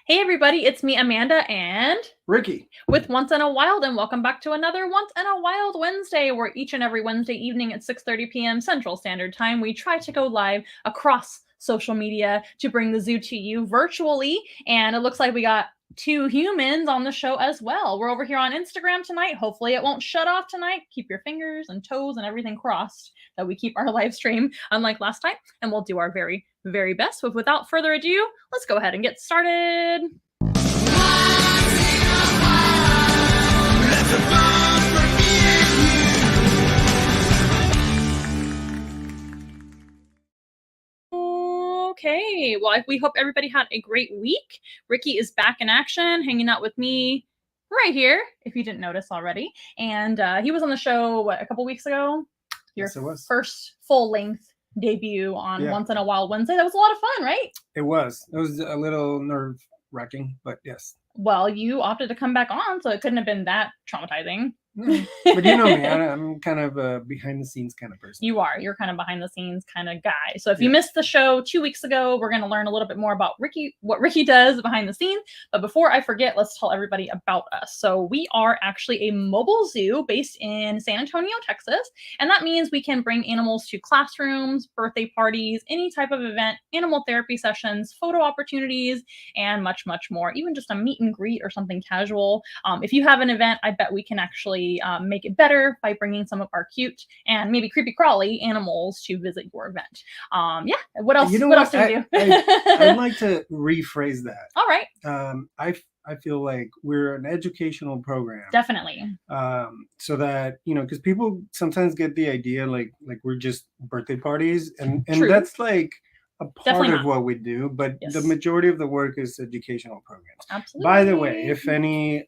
Hey everybody, it's me Amanda and Rikky. with Once in a Wild, and welcome back to another Once in a Wild Wednesday, where each and every Wednesday evening at 6:30 p.m. Central Standard Time, we try to go live across social media to bring the zoo to you virtually. And it looks like we got two humans on the show as well. We're over here on Instagram tonight. Hopefully it won't shut off tonight. Keep your fingers and toes and everything crossed that we keep our live stream unlike last time, and we'll do our very, very best. But without further ado, let's go ahead and get started. Okay, well, we hope everybody had a great week. Rikky is back in action, hanging out with me right here, if you didn't notice already. And he was on the show, a couple weeks ago? Your first full-length debut on Once in a Wild Wednesday. That was a lot of fun, right? It was. It was a little nerve-wracking, but yes. Well, you opted to come back on, so it couldn't have been that traumatizing. But you know me, I'm kind of a behind-the-scenes kind of person. You are. You're kind of behind-the-scenes kind of guy. So if you missed the show 2 weeks ago, we're going to learn a little bit more about Rikky, what Rikky does behind the scenes. But before I forget, let's tell everybody about us. So we are actually a mobile zoo based in San Antonio, Texas. And that means we can bring animals to classrooms, birthday parties, any type of event, animal therapy sessions, photo opportunities, and much, much more. Even just a meet and greet or something casual. If you have an event, I bet we can actually make it better by bringing some of our cute and maybe creepy crawly animals to visit your event. What else? What else do we do? I'd like to rephrase that. All right. I feel like we're an educational program. Definitely. So that, because people sometimes get the idea like we're just birthday parties, and that's like a part of what we do, but the majority of the work is educational programs. Absolutely. By the way, if any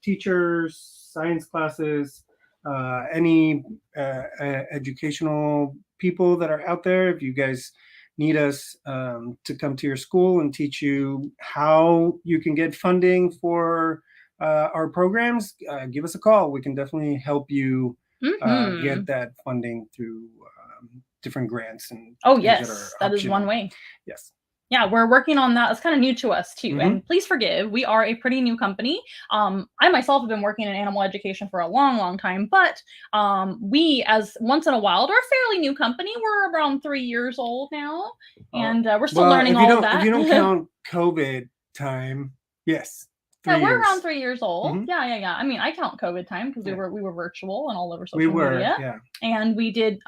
teachers, science classes, any educational people that are out there, if you guys need us to come to your school and teach you how you can get funding for our programs, give us a call. We can definitely help you get that funding through different grants and that is one way. Yes. Yeah, we're working on that. It's kind of new to us too. And please forgive, we are a pretty new company. I myself have been working in animal education for a long, long time, but we, as Once in a Wild, are a fairly new company. We're around 3 years old now, and we're still learning all of that. If you don't count COVID time, yes. We're around 3 years old. Yeah. I mean, I count COVID time because we were virtual and all over social media. And we did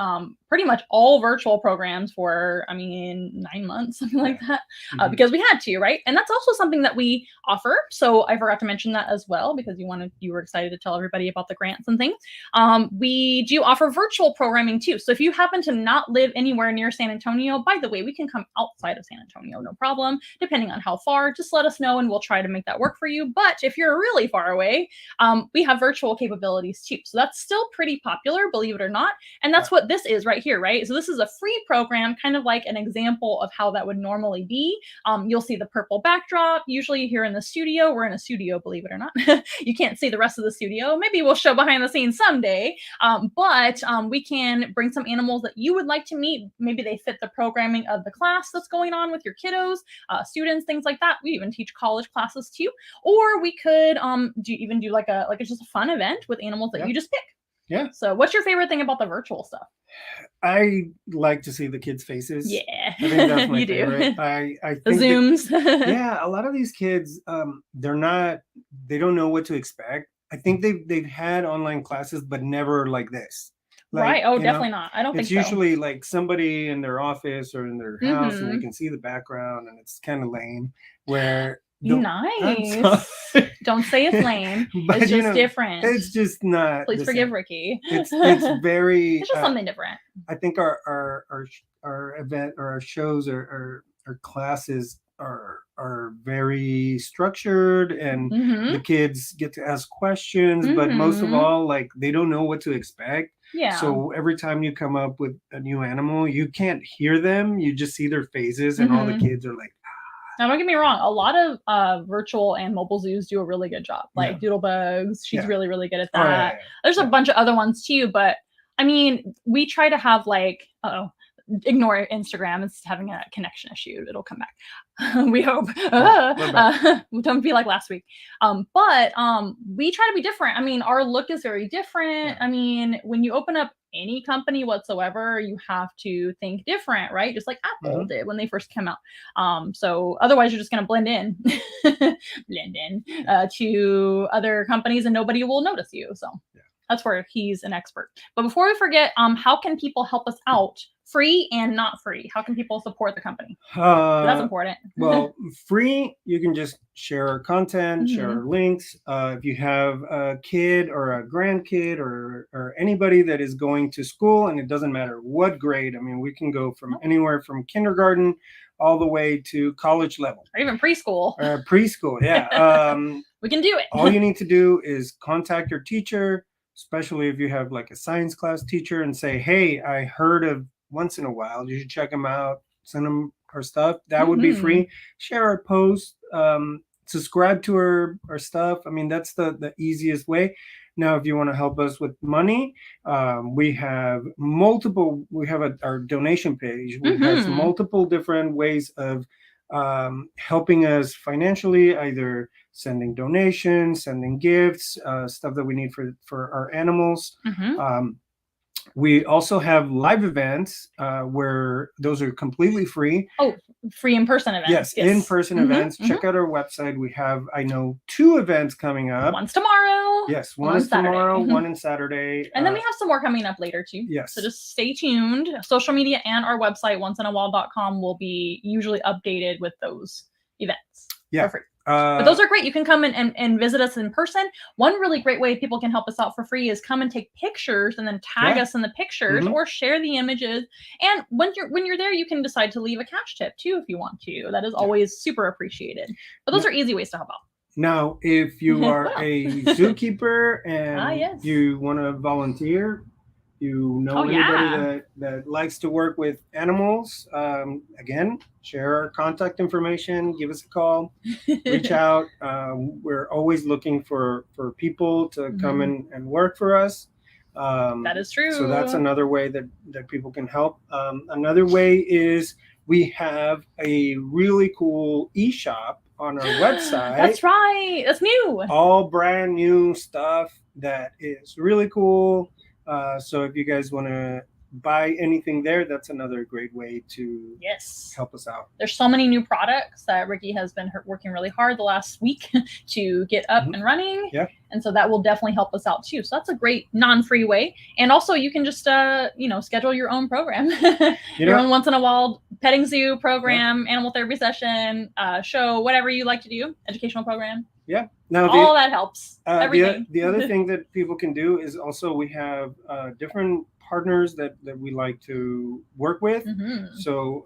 pretty much all virtual programs for 9 months, something like that, because we had to, right? And that's also something that we offer. So I forgot to mention that as well, because you were excited to tell everybody about the grants and things. We do offer virtual programming too. So if you happen to not live anywhere near San Antonio, by the way, we can come outside of San Antonio, no problem, depending on how far. Just let us know and we'll try to make that work for you. But if you're really far away, we have virtual capabilities too. So that's still pretty popular, believe it or not. And that's what this is right here, right? So this is a free program, kind of like an example of how that would normally be. You'll see the purple backdrop. Usually here in the studio, we're in a studio, believe it or not. You can't see the rest of the studio. Maybe we'll show behind the scenes someday. But we can bring some animals that you would like to meet. Maybe they fit the programming of the class that's going on with your kiddos, students, things like that. We even teach college classes too. Or we could do like it's just a fun event with animals that you just pick. Yeah. So what's your favorite thing about the virtual stuff? I like to see the kids' faces. Yeah. I think that's my favorite. I think the Zooms. A lot of these kids, they don't know what to expect. I think they've had online classes, but never like this. Right. Oh, definitely not. I don't think so. It's usually like somebody in their office or in their house and you can see the background and it's kind of lame. Where nice. Don't say it's lame. It's just different. It's just not. Please forgive Rikky. It's very. It's just something different. I think our event or our shows or our classes are very structured and the kids get to ask questions, but most of all, like they don't know what to expect. Yeah. So every time you come up with a new animal, you can't hear them. You just see their faces, and all the kids are like. Now, don't get me wrong. A lot of virtual and mobile zoos do a really good job. Like Doodlebugs, she's really, really good at that. There's a bunch of other ones too, but I mean, we try to have like, ignore Instagram. It's having a connection issue. It'll come back. We hope. Don't be like last week. But we try to be different. I mean, our look is very different. Yeah. I mean, when you open up any company whatsoever, you have to think different, right? Just like Apple did when they first came out. So otherwise you're just going to blend in to other companies and nobody will notice you. So that's where he's an expert. But before we forget, how can people help us out? Free and not free. How can people support the company? That's important. Well, free, you can just share our content, share our links. If you have a kid or a grandkid or anybody that is going to school, and it doesn't matter what grade. I mean, we can go from anywhere from kindergarten all the way to college level. Or even preschool. Preschool, yeah. We can do it. All you need to do is contact your teacher, especially if you have like a science class teacher, and say, hey, I heard of Once in a While, you should check them out, send them our stuff. That would be free. Share our post, subscribe to our stuff. I mean, that's the easiest way. Now, if you want to help us with money, we have our donation page, which has multiple different ways of helping us financially, either sending donations, sending gifts, stuff that we need for our animals. We also have live events where those are completely free. Oh, free in-person events. Yes. In-person events. Check out our website. We have, I know, 2 events coming up. One's tomorrow. Yes, one is tomorrow, one is Saturday. And then we have some more coming up later too. Yes. So just stay tuned. Social media and our website, onceinawild.com, will be usually updated with those events. Yeah. For free. But those are great. You can come and visit us in person. One really great way people can help us out for free is come and take pictures and then tag us in the pictures or share the images. And when you're there, you can decide to leave a cash tip too if you want to. That is always super appreciated. But those are easy ways to help out. Now, if you are a zookeeper and you want to volunteer, you know anybody that likes to work with animals, again, share our contact information, give us a call, reach out. We're always looking for people to come and work for us. That is true. So that's another way that people can help. Another way is we have a really cool e-shop on our website. That's right. That's new. All brand new stuff that is really cool. So if you guys want to buy anything there, that's another great way to help us out. There's so many new products that Rikky has been working really hard the last week to get up and running. Yeah. And so that will definitely help us out too. So that's a great non-free way. And also you can just, schedule your own program, your own Once in a Wild petting zoo program, animal therapy session, show, whatever you like to do, educational program. Yeah. Now all that helps. Everything. The other thing that people can do is also we have different partners that we like to work with. So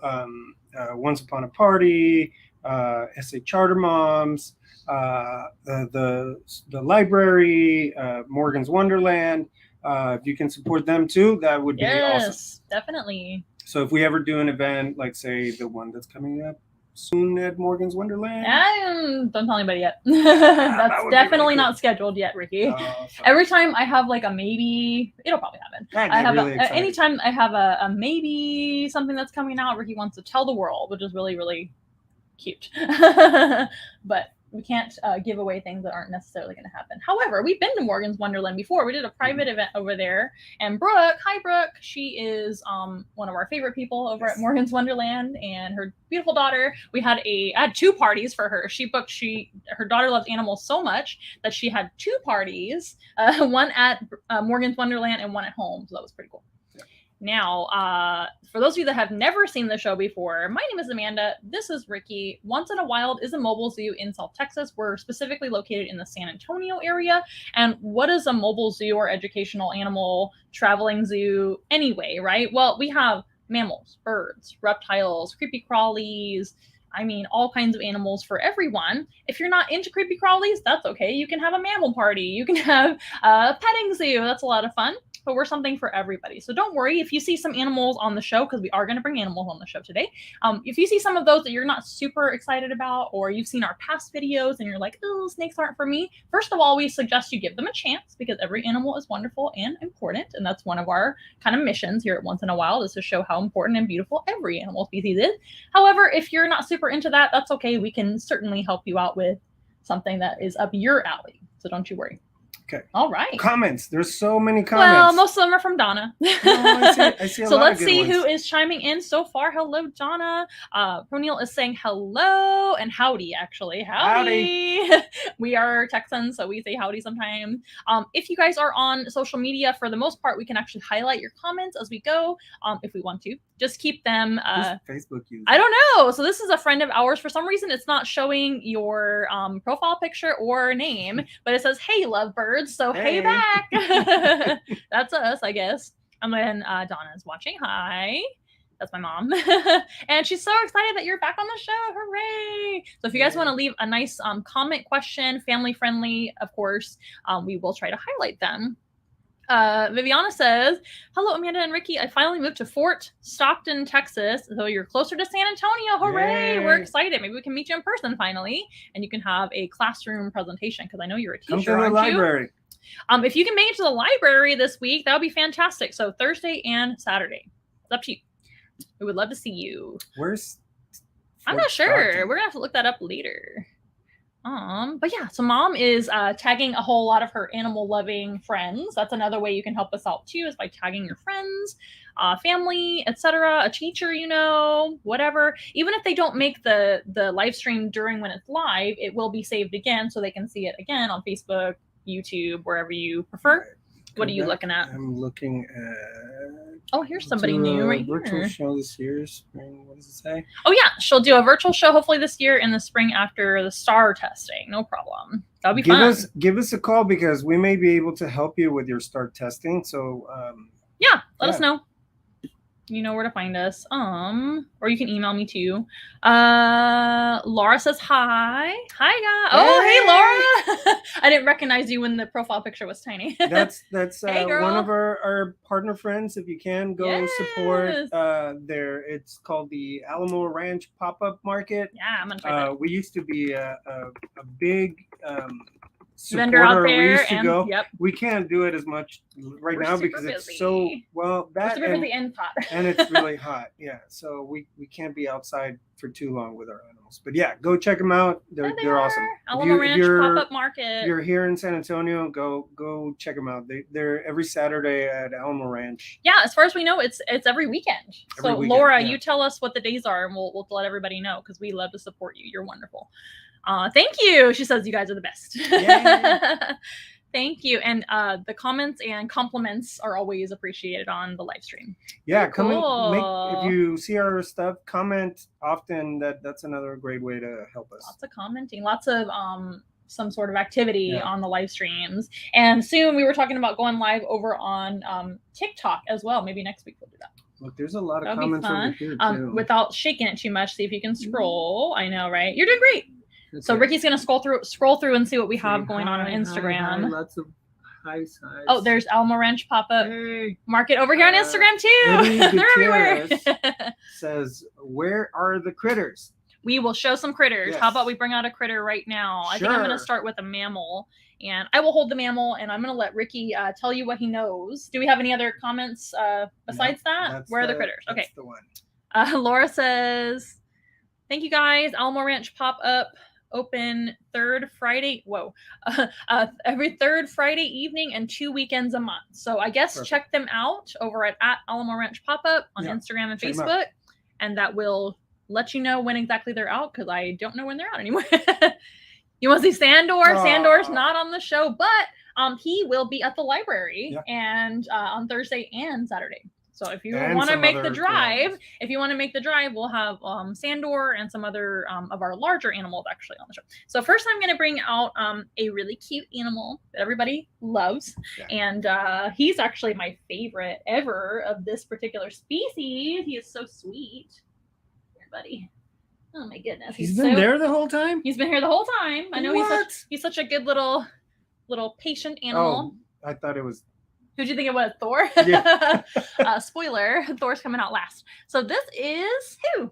Once Upon a Party, SA Charter Moms, the library, Morgan's Wonderland. If you can support them too, that would be awesome. Yes, definitely. So if we ever do an event, like say the one that's coming up soon at Morgan's Wonderland. Don't tell anybody yet. That's definitely not scheduled yet, Rikky. Every time I have like a maybe, it'll probably happen. Anytime I have a maybe something that's coming out, Rikky wants to tell the world, which is really, really cute. But we can't give away things that aren't necessarily going to happen. However, we've been to Morgan's Wonderland before. We did a private event over there. And Brooke, hi Brooke, she is one of our favorite people over at Morgan's Wonderland, and her beautiful daughter. I had 2 parties for her. Her daughter loves animals so much that she had 2 parties, one at Morgan's Wonderland and one at home. So that was pretty cool. Now, for those of you that have never seen the show before, my name is Amanda. This is Rikky. Once in a Wild is a mobile zoo in South Texas. We're specifically located in the San Antonio area. And what is a mobile zoo or educational animal traveling zoo anyway, right? Well, we have mammals, birds, reptiles, creepy crawlies. I mean, all kinds of animals for everyone. If you're not into creepy crawlies, that's okay. You can have a mammal party. You can have a petting zoo. That's a lot of fun. but we're something for everybody. So don't worry if you see some animals on the show, because we are going to bring animals on the show today. If you see some of those that you're not super excited about, or you've seen our past videos and you're like, oh, snakes aren't for me, first of all, we suggest you give them a chance, because every animal is wonderful and important. And that's one of our kind of missions here at Once in a While, is to show how important and beautiful every animal species is. However, if you're not super into that, that's okay. We can certainly help you out with something that is up your alley. So don't you worry. Okay. All right. Comments. There's so many comments. Well, most of them are from Donna. I see a so lot let's of good see ones. who is chiming in so far. Hello, Donna. Pronil is saying hello and howdy, actually. Howdy. We are Texans, so we say howdy sometimes. If you guys are on social media, for the most part, we can actually highlight your comments as we go, if we want to. Just keep them. Facebook user? I don't know. So this is a friend of ours. For some reason, it's not showing your profile picture or name, but it says, hey, lovebirds. So hey back. That's us, I guess. And then Donna's watching. Hi. That's my mom. And she's so excited that you're back on the show. Hooray. So if you guys want to leave a nice comment, question, family friendly, of course, we will try to highlight them. Viviana says, hello, Amanda and Rikky. I finally moved to Fort Stockton, Texas. So you're closer to San Antonio. Hooray. Yay. We're excited. Maybe we can meet you in person finally, and you can have a classroom presentation, because I know you're a teacher. Come to the library. If you can make it to the library this week, that would be fantastic. So Thursday and Saturday. It's up to you. We would love to see you. Where's I'm not sure. We're gonna have to look that up later. But yeah, so mom is tagging a whole lot of her animal loving friends. That's another way you can help us out too, is by tagging your friends, family, etc., a teacher, whatever. Even if they don't make the live stream during when it's live, it will be saved again, so they can see it again on Facebook, YouTube, wherever you prefer. Right. What are you looking at? I'm looking at... Oh, here's somebody new right here. Virtual show this year, spring. What does it say? Oh yeah, she'll do a virtual show hopefully this year in the spring after the STAR testing. No problem. That'll be fun. Give us a call, because we may be able to help you with your STAR testing. So yeah, let us know. You know where to find us. Or you can email me too. Laura says hi. Hi, guys. Oh, hey, Laura. I didn't recognize you when the profile picture was tiny. That's hey, one of our partner friends. If you can go support there. It's called the Alamo Ranch Pop-Up Market. Yeah, I'm gonna try that. We used to be a big vendor out there, we used to go. We can't do it as much right now because it's so that and it's really hot. Yeah, so we can't be outside for too long with our animals. But yeah, go check them out. They're awesome. Alamo Ranch Pop-Up Market. If you're here in San Antonio, go check them out. They're every Saturday at Alamo Ranch. Yeah, as far as we know, it's every weekend. Laura, you tell us what the days are, and we'll let everybody know, because we love to support you. You're wonderful. Thank you. She says you guys are the best. Thank you. And the comments and compliments are always appreciated on the live stream. Yeah, if you see our stuff, comment often. That's another great way to help us. Lots of commenting, lots of some sort of activity on the live streams. And soon we were talking about going live over on TikTok as well. Maybe next week we'll do that. Look, there's a lot of comments over here too. Without shaking it too much, see if you can scroll. I know, right? You're doing great. Okay. So Ricky's gonna scroll through and see what we have going on Instagram. Hi, lots of hi size. Oh, there's Alamo Ranch Pop-Up Market over here on Instagram too. They're everywhere. Says, where are the critters? We will show some critters. Yes. How about we bring out a critter right now? I think I'm gonna start with a mammal, and I will hold the mammal, and I'm gonna let Rikky tell you what he knows. Do we have any other comments besides that? Where are the critters? Okay. That's the one. Laura says, thank you guys. Alamo Ranch Pop-Up open third Friday. Every third Friday evening and 2 weekends a month. So I guess check them out over at Alamo Ranch Pop-Up on Instagram and Facebook, and that will let you know when exactly they're out, because I don't know when they're out anymore. You want to see Sandor? Sandor's not on the show, but he will be at the library and on Thursday and Saturday. So if you want to make the drive, we'll have Sandor and some other of our larger animals actually on the show. So first I'm going to bring out a really cute animal that everybody loves. And he's actually my favorite ever of this particular species. He is so sweet. Here, buddy. Oh my goodness. He's been there the whole time? He's been here the whole time. I know he's such a good little patient animal. Oh, I thought it was Who'd you think it was? Thor? Yeah. Spoiler, Thor's coming out last. So this is who?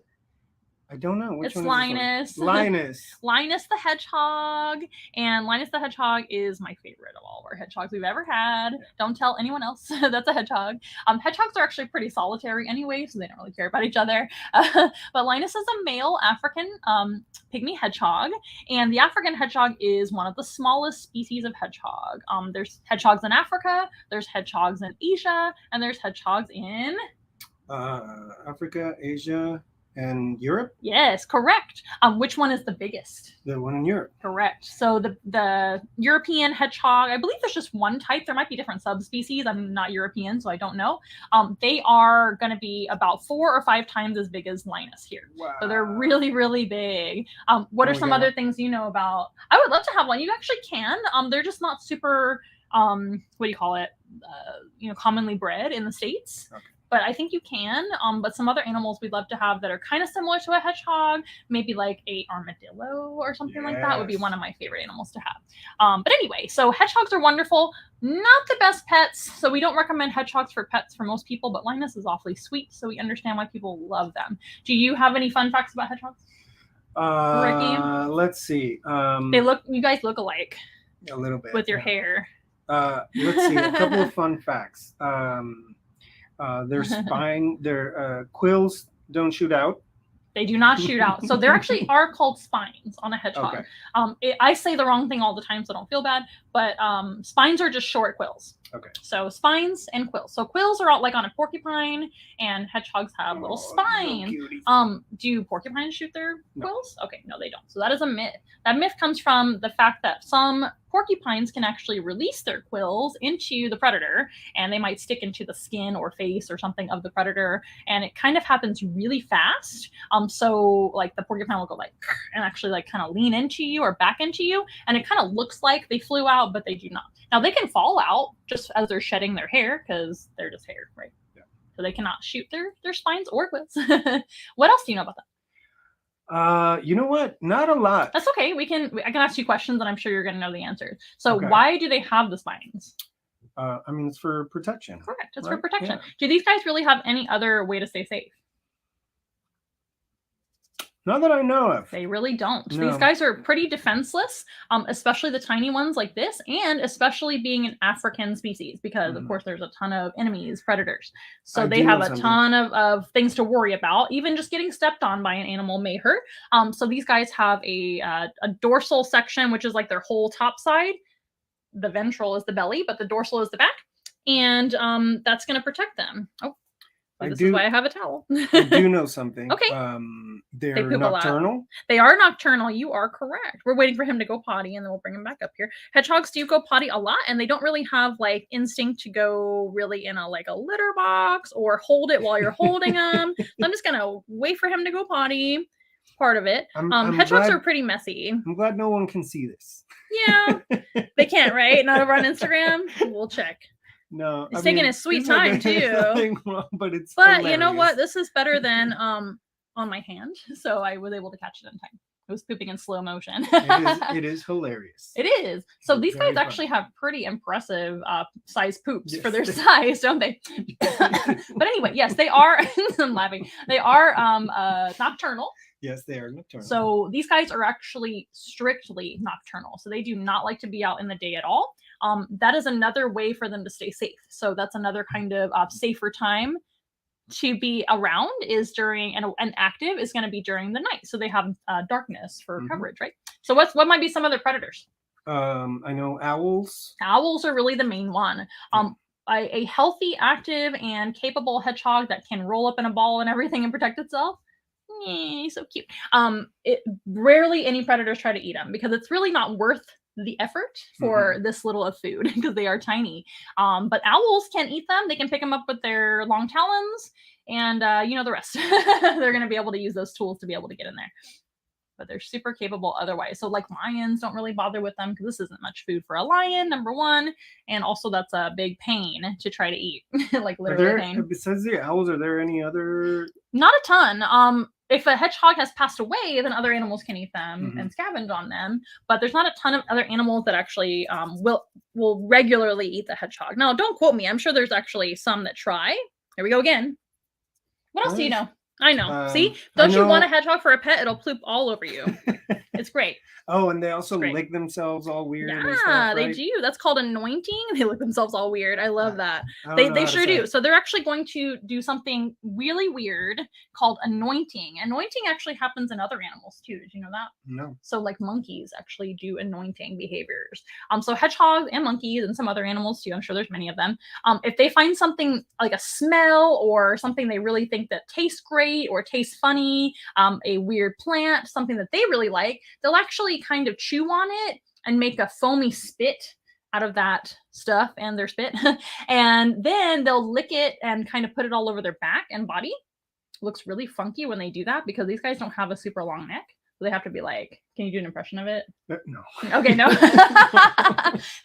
I don't know. Which it's one Linus. Is Linus. Linus the Hedgehog. And Linus the Hedgehog is my favorite of all of our hedgehogs we've ever had. Yeah. Don't tell anyone else that's a hedgehog. Hedgehogs are actually pretty solitary anyway, so they don't really care about each other. But Linus is a male African pygmy hedgehog. And the African hedgehog is one of the smallest species of hedgehog. There's hedgehogs in Africa, there's hedgehogs in Asia, and there's hedgehogs in... Africa, Asia... And Europe? Yes, correct. Which one is the biggest? The one in Europe. Correct. So the European hedgehog, I believe there's just one type. There might be different subspecies. I'm not European, so I don't know. They are going to be about 4 or 5 times as big as Linus here. Wow. So they're really, really big. What are some other things you know about? I would love to have one. You actually can. They're just not super, what do you call it? Commonly bred in the States. Okay. But I think you can. But some other animals we'd love to have that are kind of similar to a hedgehog, maybe like a armadillo or something like that would be one of my favorite animals to have. But anyway, so hedgehogs are wonderful. Not the best pets, so we don't recommend hedgehogs for pets for most people, but Linus is awfully sweet, so we understand why people love them. Do you have any fun facts about hedgehogs? Rikky? Let's see. You guys look alike. A little bit. With your hair. Let's see, a couple of fun facts. Their spine, their quills don't shoot out. They do not shoot out. So there actually are called spines on a hedgehog. Okay. I say the wrong thing all the time, so don't feel bad. But spines are just short quills. Okay. So spines and quills. So quills are all like on a porcupine, and hedgehogs have little spines. Do porcupines shoot their quills? Okay, no, they don't. So that is a myth. That myth comes from the fact that some porcupines can actually release their quills into the predator, and they might stick into the skin or face or something of the predator, and it kind of happens really fast. So like the porcupine will go like and actually like kind of lean into you or back into you, and it kind of looks like they flew out, but they do not. Now they can fall out just as they're shedding their hair because they're just hair, right? Yeah. So they cannot shoot their spines or quills. What else do you know about that? You know what? Not a lot. That's okay. I can ask you questions and I'm sure you're going to know the answers. So why do they have the spines? I mean, it's for protection. Correct. It's for protection. Yeah. Do these guys really have any other way to stay safe? Not that I know of. They really don't. No. These guys are pretty defenseless, especially the tiny ones like this, and especially being an African species because, of course, there's a ton of enemies, predators. So they have a ton of things to worry about. Even just getting stepped on by an animal may hurt. So these guys have a dorsal section, which is like their whole top side. The ventral is the belly, but the dorsal is the back. And that's going to protect them. Oh. This is why I have a towel. I do know something. Okay. They're nocturnal. They are nocturnal. You are correct. We're waiting for him to go potty and then we'll bring him back up here. Hedgehogs do go potty a lot and they don't really have like instinct to go really in a litter box or hold it while you're holding them. So I'm just going to wait for him to go potty. Part of it. Hedgehogs are pretty messy. I'm glad no one can see this. Yeah. They can't, right? Not over on Instagram? We'll check. No, it's taking his sweet time too. Wrong, but hilarious. You know what? This is better than on my hand, so I was able to catch it in time. It was pooping in slow motion. It is hilarious. It is. So these guys actually have pretty impressive size poops for their size, don't they? But anyway, yes, they are. I'm laughing. They are nocturnal. Yes, they are nocturnal. So these guys are actually strictly nocturnal. So they do not like to be out in the day at all. That is another way for them to stay safe. So that's another kind of safer time to be around is during and active is going to be during the night. So they have darkness for coverage, right? So what might be some other predators? I know owls. Owls are really the main one. A healthy, active, and capable hedgehog that can roll up in a ball and everything and protect itself. So cute. Rarely any predators try to eat them because it's really not worth the effort for this little of food because they are tiny. But owls can eat them. They can pick them up with their long talons and the rest. They're going to be able to use those tools to be able to get in there. But they're super capable otherwise. So like lions don't really bother with them because this isn't much food for a lion, number one. And also that's a big pain to try to eat. Like literally pain. Besides the owls, are there any other? Not a ton. if a hedgehog has passed away, then other animals can eat them and scavenge on them. But there's not a ton of other animals that actually will regularly eat the hedgehog. Now, don't quote me. I'm sure there's actually some that try. Here we go again. What else do you know? I know. See? Don't you want a hedgehog for a pet? It'll poop all over you. It's great. Oh, and they also lick themselves all weird. Yeah, and stuff, right? they do. That's called anointing. They lick themselves all weird. I love that. They sure do. So they're actually going to do something really weird called anointing. Anointing actually happens in other animals too. Did you know that? No. So like monkeys actually do anointing behaviors. So hedgehogs and monkeys and some other animals too. I'm sure there's many of them. If they find something like a smell or something they really think that tastes great or tastes funny, a weird plant, something that they really like, they'll actually kind of chew on it and make a foamy spit out of that stuff and their spit. And then they'll lick it and kind of put it all over their back and body. Looks really funky when they do that because these guys don't have a super long neck. So they have to be like, can you do an impression of it? No. Okay, no.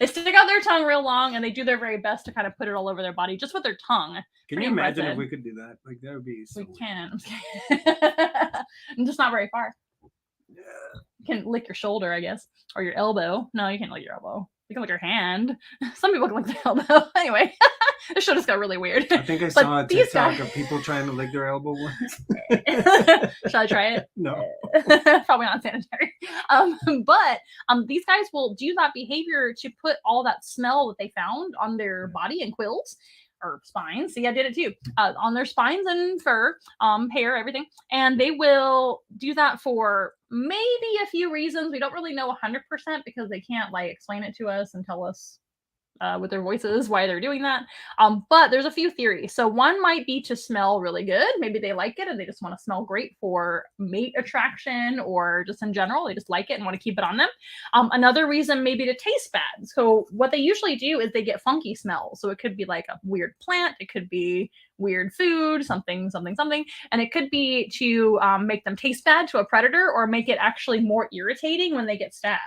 They stick out their tongue real long and they do their very best to kind of put it all over their body just with their tongue. Can you imagine if we could do that? Like, that would be so We can. I'm just not very far. Yeah. You can lick your shoulder, I guess, or your elbow. No, you can't lick your elbow. You can lick your hand. Some people can lick their elbow. Anyway, this show just got really weird. I think I saw a TikTok of people trying to lick their elbow once. Should I try it? No. Probably not sanitary. But these guys will do that behavior to put all that smell that they found on their body and quills. Or spines. See, I did it too. On their spines and fur, hair, everything. And they will do that for maybe a few reasons. We don't really know 100% because they can't like explain it to us and tell us with their voices why they're doing that. But there's a few theories. So one might be to smell really good. Maybe they like it and they just want to smell great for mate attraction or just in general. They just like it and want to keep it on them. Another reason maybe to taste bad. So what they usually do is they get funky smells. So it could be like a weird plant. It could be weird food, something. And it could be to make them taste bad to a predator or make it actually more irritating when they get stabbed.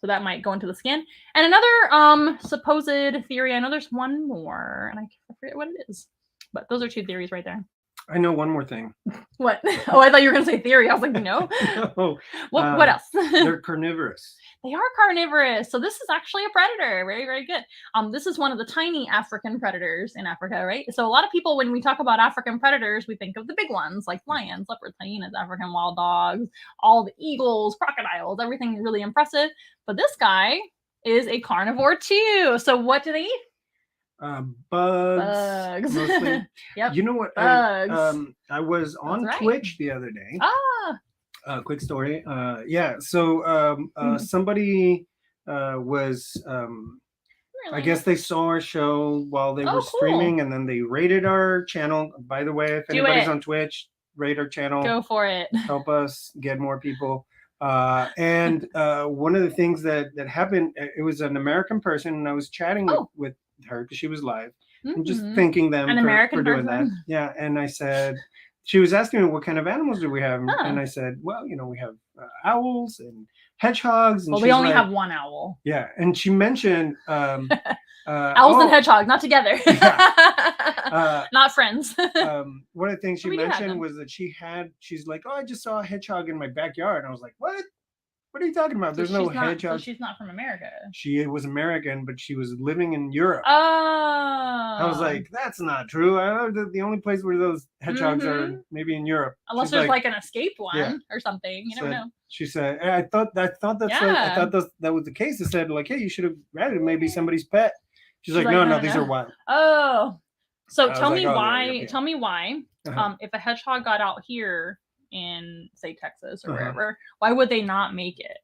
So that might go into the skin. And another supposed theory, I know there's one more, and I forget what it is. But those are two theories right there. I know one more thing. What? Oh, I thought you were going to say theory. I was like, no. No. What else? They're carnivorous. They are carnivorous. So this is actually a predator. Very, very good. This is one of the tiny African predators in Africa, right? So a lot of people, when we talk about African predators, we think of the big ones like lions, leopards, hyenas, African wild dogs, all the eagles, crocodiles, everything really impressive. But this guy is a carnivore too. So what do they eat? Bugs. Mostly. Yep. You know what? Bugs. I was on Twitch the other day. Quick story. So somebody was I guess they saw our show while they were streaming, and then they rated our channel. By the way, if anybody's on Twitch, rate our channel. Go for it. Help us get more people. And one of the things that happened, it was an American person, and I was chatting with her because she was live. I'm just thanking them for doing that. Yeah, and I said, she was asking me what kind of animals do we have, and I said, well, we have owls and hedgehogs. And well, we only have one owl. Yeah, and she mentioned owls and hedgehogs, not together. Not friends. One of the things she mentioned was that she's like, oh, I just saw a hedgehog in my backyard. And I was like, what? What are you talking about? There's no hedgehog. So she's not from America. She was American, but she was living in Europe. Oh. I was like, that's not true. The only place where those hedgehogs are maybe in Europe. Unless there's like an escaped one or something. You never know. She said, I thought that was the case. They said like, hey, you should have ratted maybe somebody's pet. She's like, no, these are wild. Oh. So tell me why. Tell me why. If a hedgehog got out here in say Texas or wherever, why would they not make it?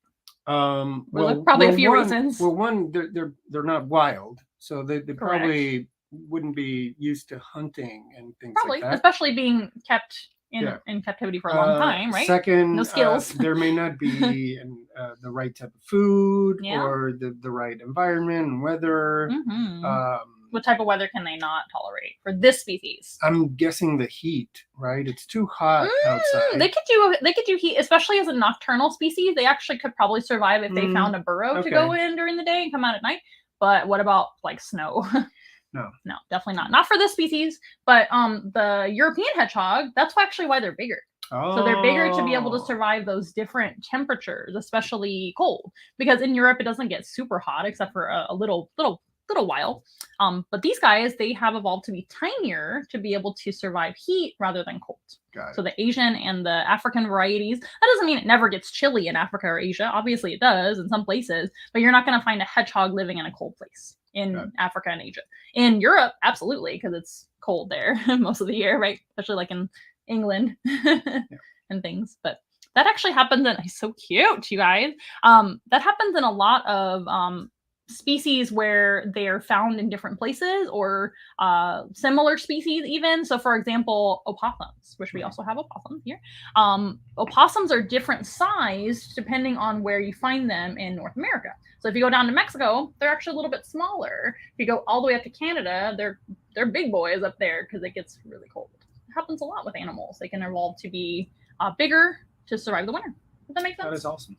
Probably a few reasons. Well, one, they're not wild, so they probably wouldn't be used to hunting and things like that. Especially being kept in captivity for a long time, right? Second, no skills. There may not be the right type of food or the right environment and weather. What type of weather can they not tolerate for this species? I'm guessing the heat, right? It's too hot outside. They could do heat, especially as a nocturnal species. They actually could probably survive if they found a burrow to go in during the day and come out at night. But what about like snow? No, definitely not. Not for this species. But the European hedgehog, that's actually why they're bigger. So they're bigger to be able to survive those different temperatures, especially cold. Because in Europe, it doesn't get super hot except for a little while. But these guys, they have evolved to be tinier to be able to survive heat rather than cold. So the Asian and the African varieties, that doesn't mean it never gets chilly in Africa or Asia. Obviously it does in some places, but you're not going to find a hedgehog living in a cold place in Africa and Asia. In Europe, absolutely, because it's cold there most of the year, right? Especially like in England and things. But that actually happens in, he's so cute, you guys. That happens in a lot of species where they are found in different places, or similar species even. So for example, opossums, which we also have opossums here. Opossums are different size depending on where you find them in North America. So if you go down to Mexico, they're actually a little bit smaller. If you go all the way up to Canada, they're big boys up there because it gets really cold. It happens a lot with animals. They can evolve to be bigger to survive the winter. Does that make sense? That is awesome.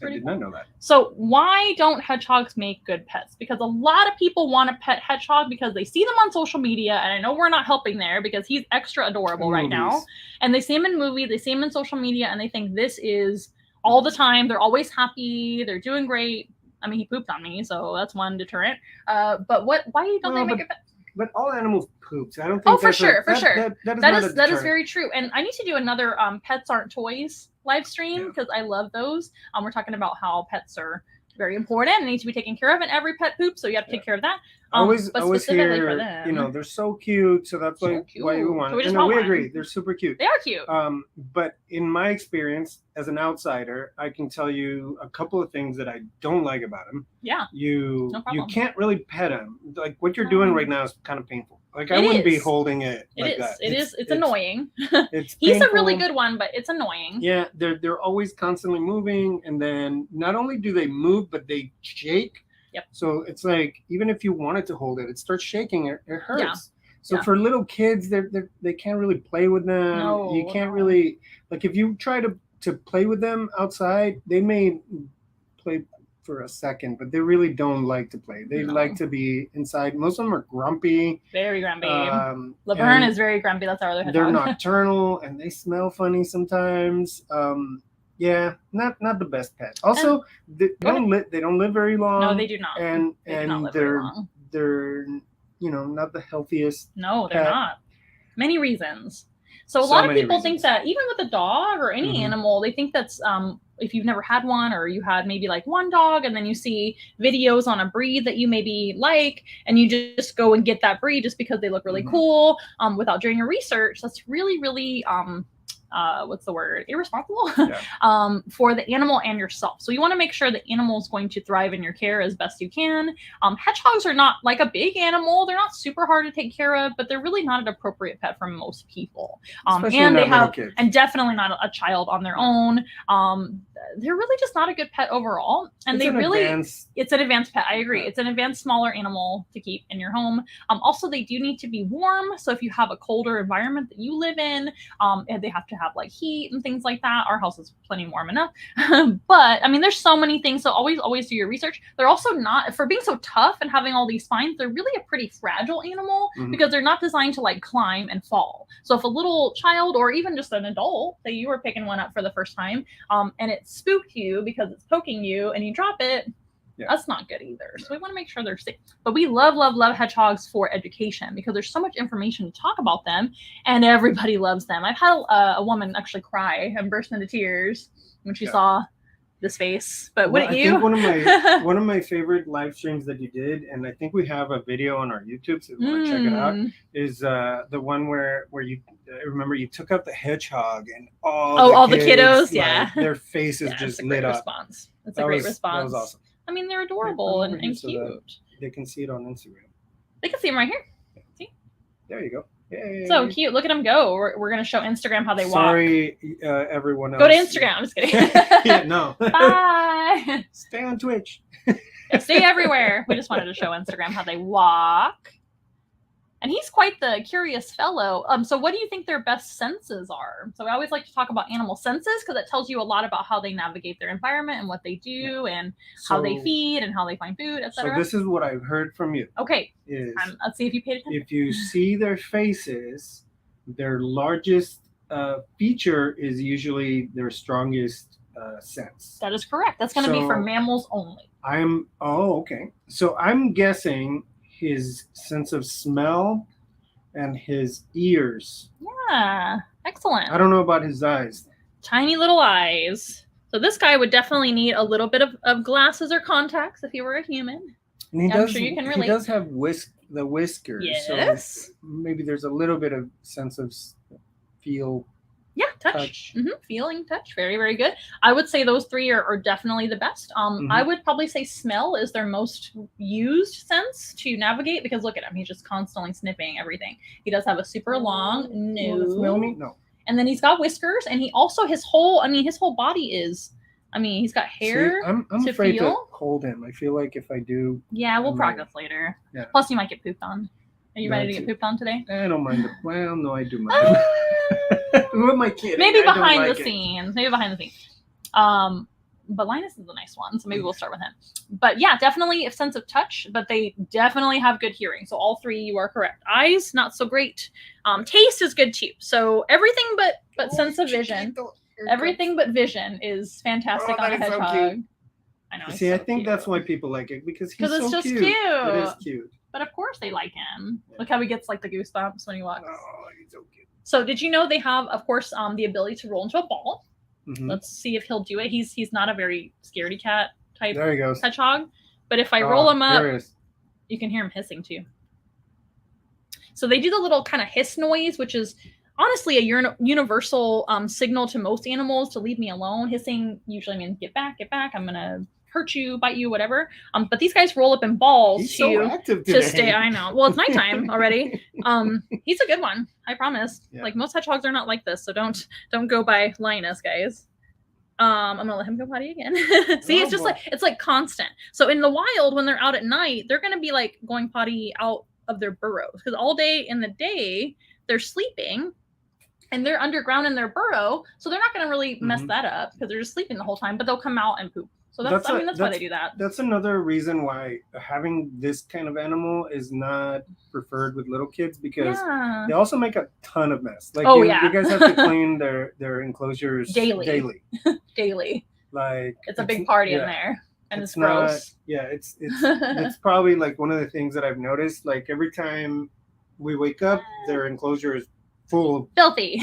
I did not know that. So why don't hedgehogs make good pets? Because a lot of people want to pet hedgehog because they see them on social media, and I know we're not helping there because he's extra adorable right now. And they see him in movies, they see him in social media, and they think this is all the time. They're always happy. They're doing great. I mean, he pooped on me, so that's one deterrent. But why don't they make a pet? But all animals poops. I don't think. Oh, for sure. That is is very true. And I need to do another Pets Aren't Toys live stream because I love those. We're talking about how pets are very important and need to be taken care of, and every pet poops, so you have to take care of that. Always hear, they're so cute, so that's why you want it. We agree, they're super cute. They are cute. But in my experience as an outsider, I can tell you a couple of things that I don't like about them. Yeah. You can't really pet them. Like what you're doing right now is kind of painful. Like I wouldn't be holding it like that. It's annoying. It's He's a really good one, but it's annoying. Yeah, they're always constantly moving, and then not only do they move, but they shake. Yep. So it's like even if you wanted to hold it, it starts shaking. It hurts. Yeah. So for little kids, they can't really play with them. No, you can't really if you try to play with them outside, they may play for a second, but they really don't like to play. They like to be inside. Most of them are grumpy. Very grumpy. Laverne is very grumpy. That's our other hedgehog. They're nocturnal and they smell funny sometimes. Yeah, not the best pet. Also, they don't live very long. No, they do not. And they're not the healthiest. No, they're not. Many reasons. So a lot of people think that even with a dog or any animal, they think that's if you've never had one, or you had maybe like one dog and then you see videos on a breed that you maybe like, and you just go and get that breed just because they look really cool without doing your research. That's really, really what's the word? Irresponsible for the animal and yourself. So you want to make sure the animal is going to thrive in your care as best you can. Hedgehogs are not like a big animal. They're not super hard to take care of, but they're really not an appropriate pet for most people. And they have, and definitely not a child on their own. They're really just not a good pet overall. And it's an advanced pet. I agree. It's an advanced smaller animal to keep in your home. Also, they do need to be warm. So if you have a colder environment that you live in, they have to have like heat and things like that. Our house is plenty warm enough. But I mean, there's so many things. So always do your research. They're also not, for being so tough and having all these spines, they're really a pretty fragile animal because they're not designed to like climb and fall. So if a little child or even just an adult, say you were picking one up for the first time, and it spooked you because it's poking you and you drop it, that's not good either. So we want to make sure they're safe. But we love hedgehogs for education because there's so much information to talk about them, and everybody loves them. I've had a woman actually cry and burst into tears when she saw this face. But wouldn't you? I think one of my favorite live streams that you did, and I think we have a video on our YouTube, so if you want to check it out, is the one where you remember you took out the hedgehog and all the kids, kiddos, their faces just lit up. That's a great response. That was awesome. I mean, they're adorable and cute. So they can see it on Instagram. They can see them right here. See? There you go. Yay. So cute. Look at them go. We're going to show Instagram how they walk. Sorry, everyone else. Go to Instagram. I'm just kidding. No. Bye. Stay on Twitch. Stay everywhere. We just wanted to show Instagram how they walk. And he's quite the curious fellow. So what do you think their best senses are? So I always like to talk about animal senses because it tells you a lot about how they navigate their environment and what they do and how they feed and how they find food, etc. So this is what I've heard from you. Okay. Let's see if you paid attention. If you see their faces, their largest feature is usually their strongest sense. That is correct. That's going to be for mammals only. Okay. So I'm guessing his sense of smell and his ears. Yeah, excellent. I don't know about his eyes. Tiny little eyes. So this guy would definitely need a little bit of glasses or contacts if he were a human. And I'm sure you can relate. He does have the whiskers. Yes. So maybe there's a little bit of sense of feel. Yeah, touch. Feeling, touch. Very, very good. I would say those three are definitely the best. I would probably say smell is their most used sense to navigate because look at him. He's just constantly sniffing everything. He does have a super long nose. Smell me? No. And then he's got whiskers, and he also his whole body is. He's got hair. See, I'm afraid to hold him. I feel like if I do. Yeah, we'll practice later. Yeah. Plus, you might get pooped on. Are you ready to get pooped on today? I don't mind. Well, no, I do mind. Who am I kidding? Maybe behind the scenes. But Linus is a nice one, so maybe we'll start with him. But yeah, definitely a sense of touch, but they definitely have good hearing. So all three, you are correct. Eyes, not so great. Taste is good too. So everything but sense of vision, everything but vision is fantastic on a hedgehog. So I know. See, I think that's why people like it because he's so it's just cute. It is cute. But of course they like him. Yeah. Look how he gets like the goosebumps when he walks. Oh, he's so cute. So did you know they have, of course, the ability to roll into a ball? Let's see if he'll do it. He's not a very scaredy cat type hedgehog. But if I roll him up, you can hear him hissing too. So they do the little kind of hiss noise, which is honestly a universal signal to most animals to leave me alone. Hissing usually means get back, I'm going to hurt you, bite you, whatever. But these guys roll up in balls to stay. I know. Well, it's nighttime already. He's a good one. I promise. Yeah. Like most hedgehogs are not like this, so don't go by Linus, guys. I'm gonna let him go potty again. See, it's like constant. So in the wild, when they're out at night, they're gonna be like going potty out of their burrows because all day in the day they're sleeping. And they're underground in their burrow, so they're not going to really mess that up because they're just sleeping the whole time. But they'll come out and poop. So that's why they do that. That's another reason why having this kind of animal is not preferred with little kids because they also make a ton of mess. Like you guys have to clean their enclosures daily. Daily. Like it's a big party in there, and it's gross. It's probably like one of the things that I've noticed. Like every time we wake up, their enclosure is filthy.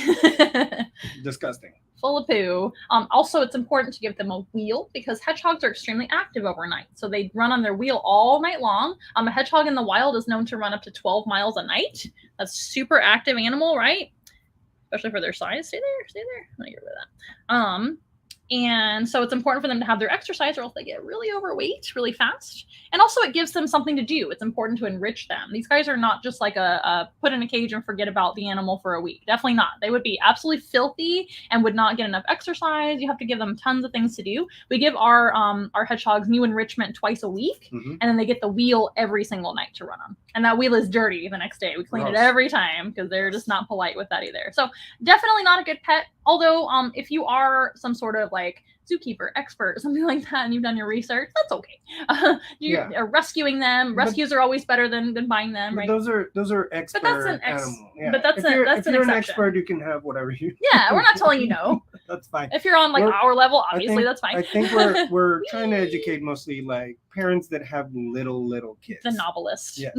Disgusting. Full of poo. Also, it's important to give them a wheel because hedgehogs are extremely active overnight. So they run on their wheel all night long. A hedgehog in the wild is known to run up to 12 miles a night. That's super active animal, right? Especially for their size. Stay there. I'm gonna get rid of that. And so it's important for them to have their exercise or else they get really overweight really fast. And also it gives them something to do. It's important to enrich them. These guys are not just like a put in a cage and forget about the animal for a week. Definitely not. They would be absolutely filthy and would not get enough exercise. You have to give them tons of things to do. We give our hedgehogs new enrichment twice a week, and then they get the wheel every single night to run on. And that wheel is dirty the next day. We clean it every time because they're just not polite with that either. So definitely not a good pet. Although if you are some sort of like zookeeper expert or something like that and you've done your research, that's okay. You're rescuing them. Rescues are always better than buying them, right? Those are expert animals. Yeah. But that's if you're an exception. expert, you can have whatever you Yeah, we're not telling you no. That's fine. If you're on like our level, obviously that's fine. I think we're trying to educate mostly like parents that have little kids. The novelist. Yes.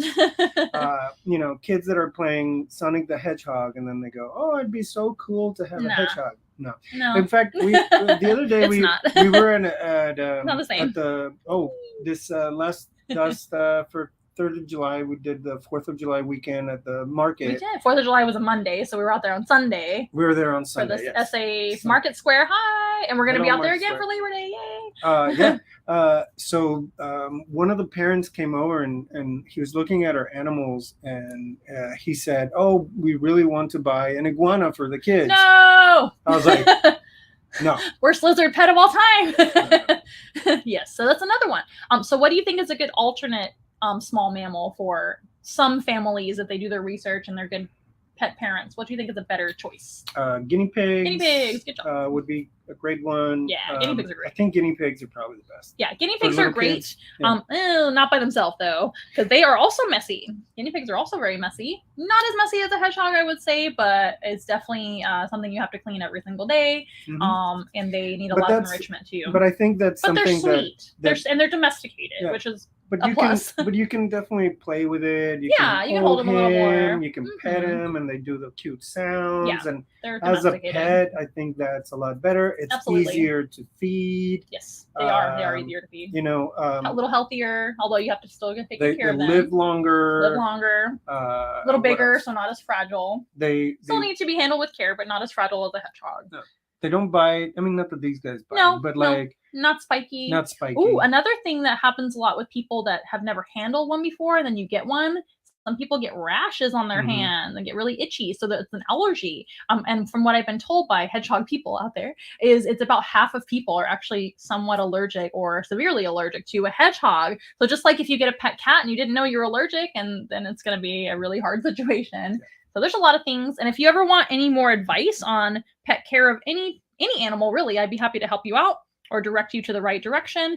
Kids that are playing Sonic the Hedgehog and then they go, "Oh, it'd be so cool to have a hedgehog." No. In fact, the other day we were not the same. For 3rd of July, we did the 4th of July weekend at the market. We did. 4th of July was a Monday, so we were out there on Sunday. We were there on Sunday for the SA Market Square. Hi, and we're going to be out there again for Labor Day. Yay! So one of the parents came over and he was looking at our animals and he said, "Oh, we really want to buy an iguana for the kids." No! I was like, no. Worst lizard pet of all time. Yes, so that's another one. So what do you think is a good alternate small mammal for some families if they do their research and they're good pet parents, what do you think is a better choice? Guinea pigs. Guinea pigs, good job. Would be a great one. Yeah, guinea pigs are great. I think guinea pigs are probably the best. Yeah, guinea pigs are great. Yeah. Not by themselves though, because they are also messy. Guinea pigs are also very messy. Not as messy as a hedgehog, I would say, but it's definitely something you have to clean every single day. And they need a lot of enrichment too. But I think that's something they're sweet. They're domesticated, which is a plus. But you can definitely play with it. You can hold them a little more. You can pet them, and they do the cute sounds. Yeah, and they're as a pet, I think that's a lot better. It's easier to feed. Yes, they are. They are easier to feed. You know, a little healthier, although you have to still take care of them. They live longer. A little bigger, so not as fragile. They still need to be handled with care, but not as fragile as a hedgehog. No. They don't bite. I mean, not that these guys bite, but not spiky. Not spiky. Ooh, another thing that happens a lot with people that have never handled one before, and then you get one. Some people get rashes on their hands and get really itchy, so that it's an allergy. And from what I've been told by hedgehog people out there, is it's about half of people are actually somewhat allergic or severely allergic to a hedgehog. So just like if you get a pet cat and you didn't know you're allergic, and then it's going to be a really hard situation. Yeah. So there's a lot of things. And if you ever want any more advice on pet care of any animal, really, I'd be happy to help you out or direct you to the right direction.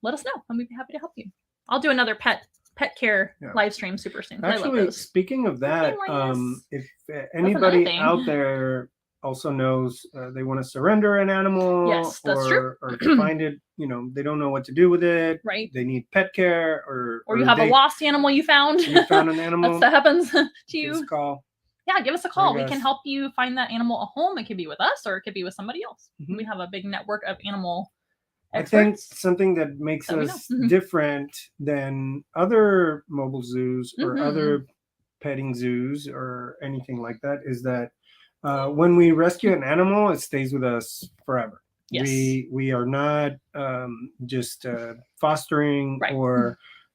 Let us know, and we'd be happy to help you. I'll do another pet care live stream super soon. Actually, speaking of that, if anybody out there also knows they want to surrender an animal, yes, that's true. or find it, they don't know what to do with it. Right. They need pet care, or you have a lost animal you found. You found an animal. that happens to you. Give us a call. Yeah, give us a call. We can help you find that animal a home. It could be with us, or it could be with somebody else. We have a big network of animal experts. I think something that makes us different than other mobile zoos or other petting zoos or anything like that is that when we rescue an animal, it stays with us forever. Yes. We are not just fostering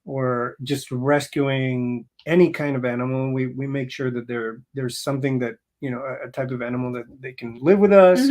or just rescuing any kind of animal. We make sure that there's something that, a type of animal that they can live with us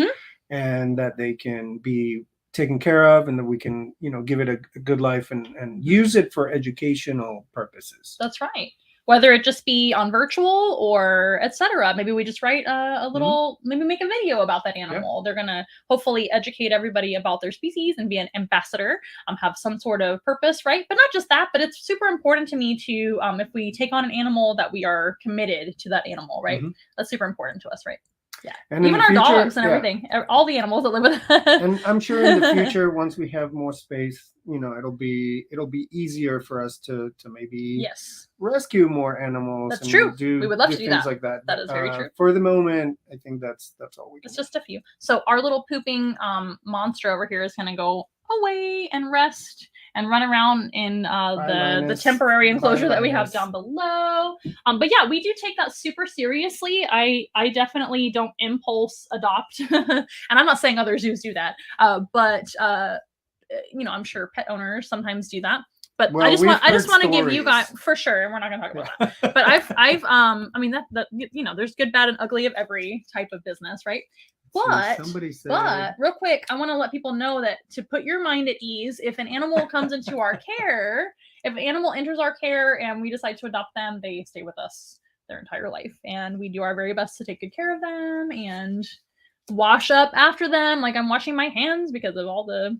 and that they can be taken care of, and that we can, give it a good life and use it for educational purposes. That's right. Whether it just be on virtual or etc. Maybe we just write a little, maybe make a video about that animal. Yep. They're going to hopefully educate everybody about their species and be an ambassador, have some sort of purpose, right? But not just that, but it's super important to me to, if we take on an animal, that we are committed to that animal, right? That's super important to us, right? Yeah. And even our dogs and everything, all the animals that live with us. And I'm sure in the future, once we have more space, it'll be easier for us to maybe rescue more animals. That's true. We would love to do things like that. That is very true. For the moment, I think that's all we can. It's just a few. So our little pooping monster over here is going to go away and rest and run around in the temporary enclosure that we have down below. But yeah, we do take that super seriously. I definitely don't impulse adopt. And I'm not saying other zoos do that. But I'm sure pet owners sometimes do that. But I just want to give you guys, for sure, and we're not going to talk about that. But I've there's good, bad, and ugly of every type of business, right? But real quick, I want to let people know that to put your mind at ease, if an animal comes into our care, if an animal enters our care and we decide to adopt them, they stay with us their entire life. And we do our very best to take good care of them and wash up after them. Like I'm washing my hands because of all the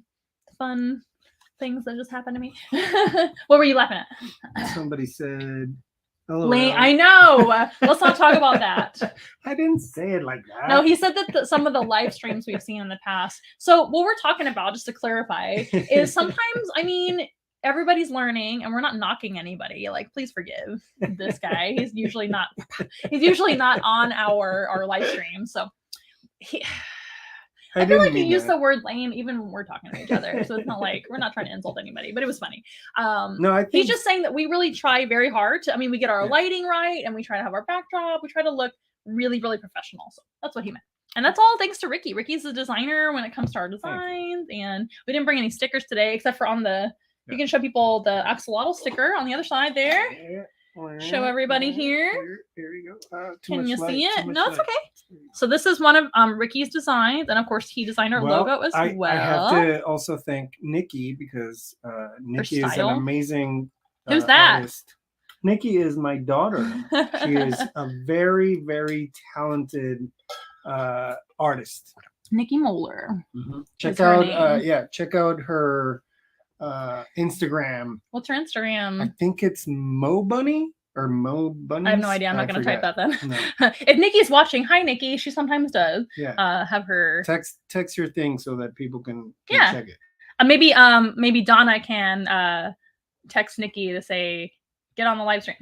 fun things that just happened to me. What were you laughing at? Somebody said... I know. Let's not talk about that. I didn't say it like that. No, he said that some of the live streams we've seen in the past. So what we're talking about, just to clarify, is sometimes, everybody's learning, and we're not knocking anybody. Like, please forgive this guy. He's usually not on our live stream. So I feel like you use the word lame even when we're talking to each other. So it's not like we're not trying to insult anybody, but it was funny. No, I think he's just saying that we really try very hard to, we get our lighting right and we try to have our backdrop. We try to look really, really professional. So that's what he meant. And that's all thanks to Rikky. Rikky's the designer when it comes to our designs. And we didn't bring any stickers today, except for on you can show people the axolotl sticker on the other side there. Show everybody here. Here we go. Can you see it? No, it's okay. So this is one of Rikky's designs, and of course he designed our logo as well. I have to also thank Nikki because Nikki is an amazing Who's that? artist. Nikki is my daughter. She is a very, very talented artist. Nikki Moeller. Check out her Instagram. What's her Instagram? I think it's Mo Bunny or Mo Bunny. I have no idea. I'm not going to type that then. No. If Nikki's watching, hi Nikki. She sometimes does. Yeah. Have her text your thing so that people can check it. Maybe Donna can text Nikki to say get on the live stream.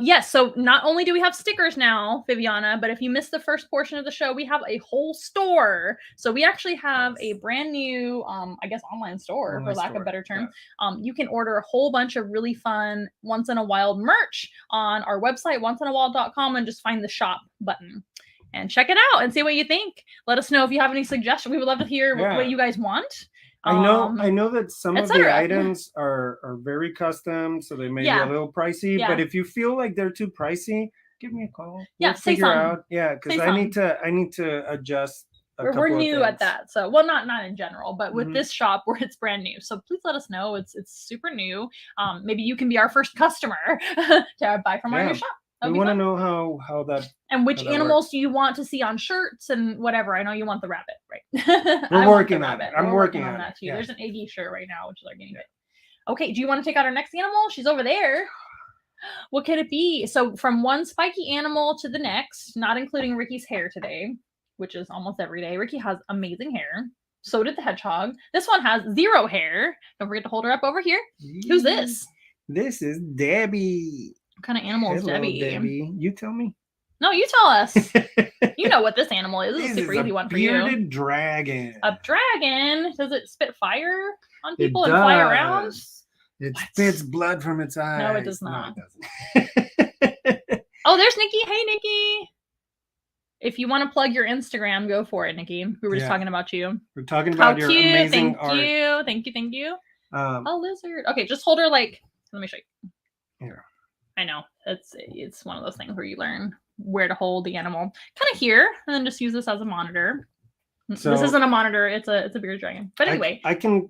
Yes, so not only do we have stickers now, Viviana, but if you missed the first portion of the show, we have a whole store. So we actually have a brand new, I guess, online store, for lack of a better term. Yeah. You can order a whole bunch of really fun Once in a Wild merch on our website, onceinawild.com, and just find the shop button. And check it out and see what you think. Let us know if you have any suggestions. We would love to hear what you guys want. I know that some of the items are very custom, so they may be a little pricey. Yeah. But if you feel like they're too pricey, give me a call. We'll figure out. Yeah, because I need to adjust. We're new at that, so not in general, but with this shop where it's brand new. So please let us know. It's super new. Maybe you can be our first customer to buy from our new shop. We want to know how that and which animals do you want to see on shirts and whatever. I know you want the rabbit, right? We're working on it. I'm working on that too. Yeah. There's an Iggy shirt right now, which is our guinea pig. Okay, do you want to take out our next animal? She's over there. What could it be? So from one spiky animal to the next, not including Rikky's hair today, which is almost every day. Rikky has amazing hair. So did the hedgehog. This one has 0 hair. Don't forget to hold her up over here. Who's this? This is Debbie. What kind of animal is Debbie? Debbie? You tell me. No, you tell us. You know what this animal is. This is a super easy one for you. Bearded dragon. A dragon? Does it spit fire on people and fly around? It spits blood from its eyes. No, it does not. No, it doesn't. Oh, there's Nikki. Hey, Nikki. If you want to plug your Instagram, go for it, Nikki. We were just talking about you. We're talking about your amazing art. Thank you. A lizard. Okay, just hold her like. Let me show you. Here. I know it's one of those things where you learn where to hold the animal, kind of here, and then just use this as a monitor. So this isn't a monitor; it's a bearded dragon. But anyway, I can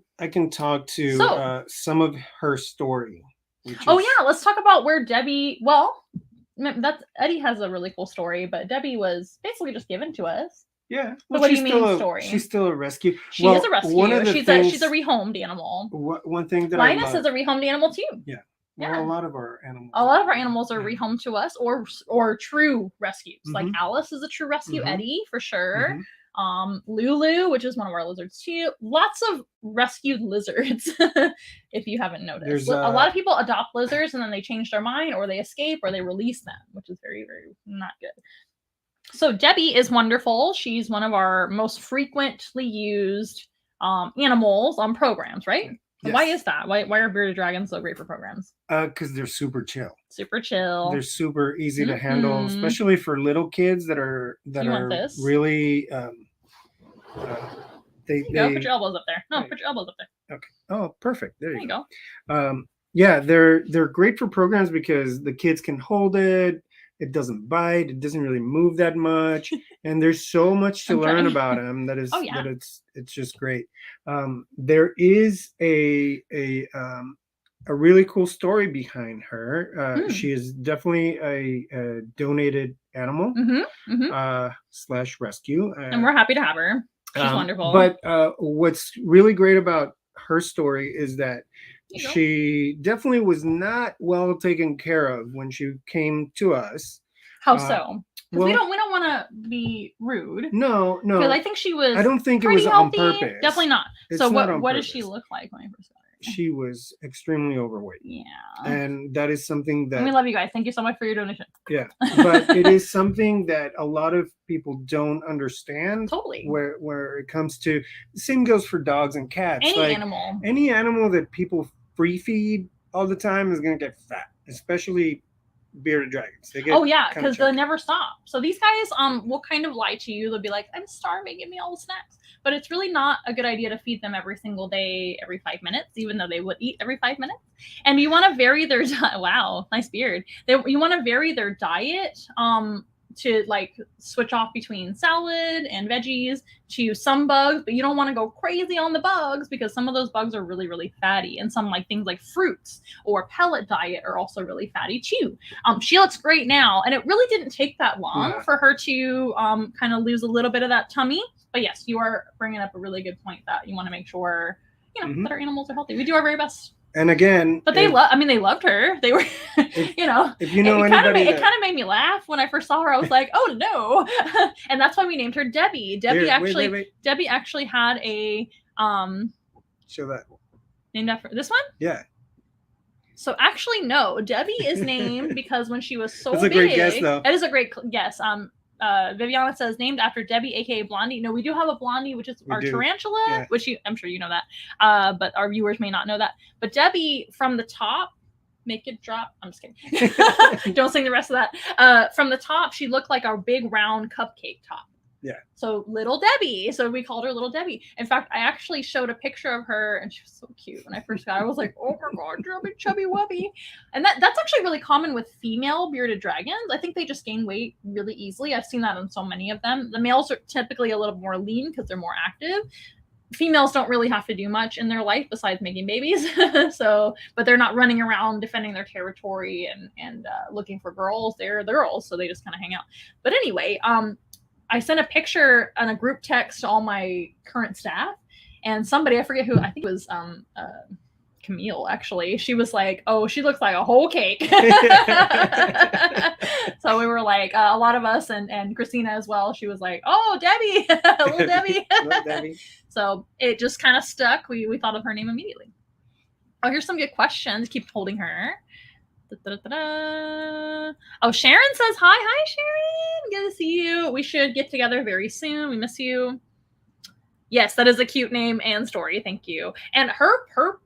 talk to some of her story. Let's talk about where Debbie. Well, Eddie has a really cool story, but Debbie was basically just given to us. Yeah. Well, what do you mean story? She's still a rescue. She is a rescue. She's a rehomed animal. One thing that Linus is a rehomed animal too. Yeah. Well, a lot of our animals. A lot of our animals are rehomed to us, or true rescues. Like Alice is a true rescue. Eddie for sure. Lulu, which is one of our lizards too. Lots of rescued lizards. If you haven't noticed, a lot of people adopt lizards and then they change their mind, or they escape, or they release them, which is very, very not good. So Debbie is wonderful. She's one of our most frequently used animals on programs, right? Yes. Why is that? Why are bearded dragons so great for programs? Because they're super chill. Super chill. They're super easy to handle, especially for little kids that are really. There you go. Put your elbows up there. No, put your elbows up there. Okay. Oh, perfect. There you go. Yeah, they're great for programs because the kids can hold it. It doesn't bite. It doesn't really move that much, and there's so much to learn about them that it's just great. There is a really cool story behind her. She is definitely a donated animal / rescue, and we're happy to have her. She's wonderful. But what's really great about her story is that she definitely was not well taken care of when she came to us. How so? Because we don't want to be rude. No. Because I think she was. I don't think it was healthy. On purpose. Definitely not. So what does she look like when I first got her? She was extremely overweight. Yeah. And that is something that. And we love you guys. Thank you so much for your donation. Yeah, but it is something that a lot of people don't understand. Totally. Where it comes to, the same goes for dogs and cats. Any animal that people free feed all the time is going to get fat, especially bearded dragons. They get because they never stop. So these guys will kind of lie to you. They'll be like, I'm starving, give me all the snacks. But it's really not a good idea to feed them every single day, every 5 minutes, even though they would eat every 5 minutes. And you want to vary their wow, nice beard. You want to vary their diet to like switch off between salad and veggies to some bugs, but you don't want to go crazy on the bugs because some of those bugs are really, really fatty, and some like things like fruits or pellet diet are also really fatty too. She looks great now, and it really didn't take that long for her to kind of lose a little bit of that tummy. But yes, you are bringing up a really good point that you want to make sure, you know, that our animals are healthy. We do our very best. And again, but they loved her. They were, you know, if you know it kind of made me laugh when I first saw her. I was like, oh no. And that's why we named her Debbie. Debbie actually had a, show that. Named after this one? Yeah. So actually, no, Debbie is named because when she was so big. That's a great guess though. It is a great guess. Viviana says named after Debbie, aka Blondie. No, we do have a Blondie, which is our tarantula, which I'm sure you know that. But our viewers may not know that. But Debbie, from the top, make it drop. I'm just kidding. Don't sing the rest of that. From the top, she looked like our big round cupcake top. Yeah. So little Debbie. So we called her Little Debbie. In fact, I actually showed a picture of her, and she was so cute when I first got her. I was like, oh my god, chubby wubby. And that's actually really common with female bearded dragons. I think they just gain weight really easily. I've seen that on so many of them. The males are typically a little more lean because they're more active. Females don't really have to do much in their life besides making babies. But they're not running around defending their territory and looking for girls. They're girls, so they just kind of hang out. But anyway, I sent a picture on a group text to all my current staff, and somebody, I forget who, I think it was Camille, actually. She was like, oh, she looks like a whole cake. So we were like, a lot of us, and Christina as well, she was like, oh, Debbie, little Debbie. Little Debbie. So it just kind of stuck. We thought of her name immediately. Oh, here's some good questions. Keep holding her. Oh, Sharon says hi Sharon, good to see you. We should get together very soon. We miss you. Yes, that is a cute name and story. Thank you. And her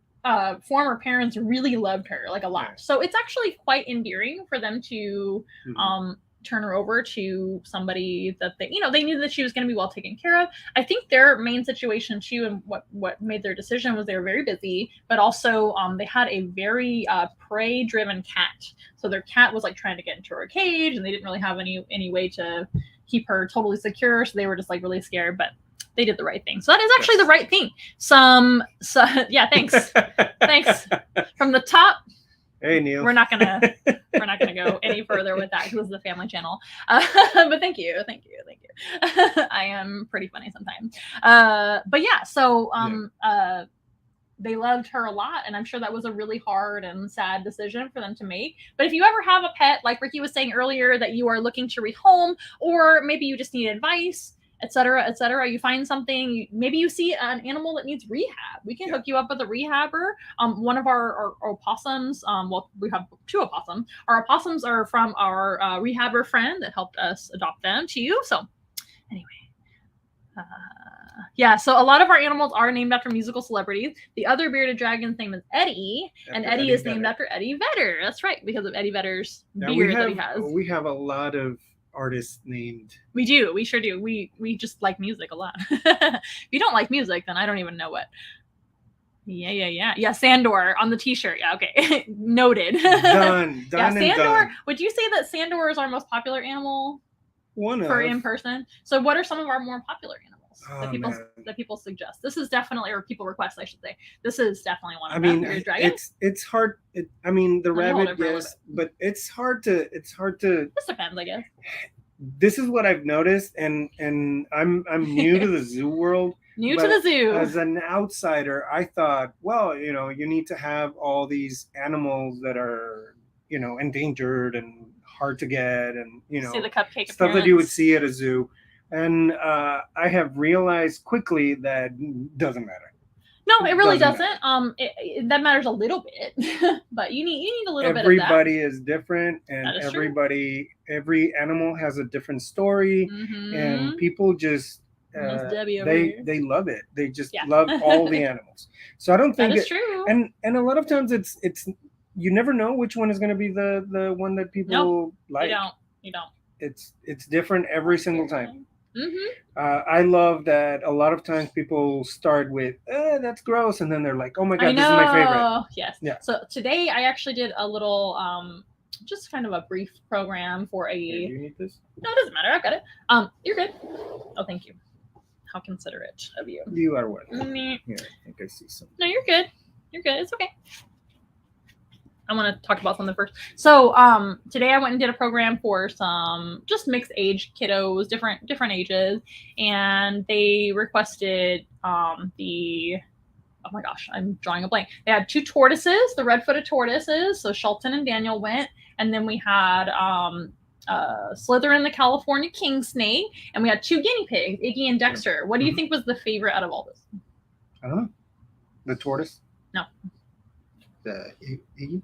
former parents really loved her, like a lot. So it's actually quite endearing for them to turn her over to somebody that they knew that she was going to be well taken care of. I think their main situation too, and what made their decision was they were very busy, but also they had a very prey driven cat. So their cat was like trying to get into her cage, and they didn't really have any way to keep her totally secure. So they were just like really scared, but they did the right thing. So that is actually the right thing. Yeah, thanks. Thanks. From the top. Hey, Neil. We're not gonna go any further with that because this is the family channel. But thank you. I am pretty funny sometimes. But yeah, so they loved her a lot, and I'm sure that was a really hard and sad decision for them to make. But if you ever have a pet, like Rikky was saying earlier, that you are looking to rehome, or maybe you just need advice, etc., you find something, maybe you see an animal that needs rehab, we can hook you up with a rehabber. One of our opossums, well, we have 2 opossums. Our opossums are from our rehabber friend that helped us adopt them to you. So anyway, yeah, so a lot of our animals are named after musical celebrities. The other bearded dragon's name is Eddie, and Eddie is named after Eddie Vedder. That's right, because of Eddie Vedder's beard that he has. We have a lot of artists named. We do. We sure do. We just like music a lot. If you don't like music, then I don't even know what. Yeah. Sandor on the t-shirt. Yeah, okay. Noted. Done. Yeah, Sandor. Would you say that Sandor is our most popular animal? For in person. So what are some of our more popular animals that people suggest? This is definitely, or people request, I should say. This is definitely one of them. It's hard. The rabbit, yes, but it's hard to. This depends, I guess. This is what I've noticed, and I'm new to the zoo world. To the zoo. As an outsider, I thought, well, you need to have all these animals that are, endangered and hard to get, and see the cupcake stuff that you would see at a zoo. And I have realized quickly that doesn't matter. No, it really doesn't. That matters a little bit, but you need a little bit of that. Everybody is different, and every animal has a different story, and people just they love it. They just love all the animals. So I don't think that is true. And a lot of times it's you never know which one is going to be the one that people like. You don't. It's different every single time. I love that a lot of times people start with that's gross, and then they're like, oh my god, this is my favorite. Yes. Yeah. So today I actually did a little just kind of a brief program for a. Do you need this? No, it doesn't matter. I've got it. You're good. Oh, thank you. How considerate of you. You are what? Mm-hmm. Here, I think I see something. No, you're good. You're good. It's okay. I want to talk about something first. So, today I went and did a program for some just mixed age kiddos, different ages, and they requested oh my gosh, I'm drawing a blank. They had 2 tortoises, the red-footed tortoises. So Shelton and Daniel went, and then we had Slytherin, the California king snake, and we had 2 guinea pigs, Iggy and Dexter. What do you think was the favorite out of all this? I don't know. The tortoise? No. The Iggy?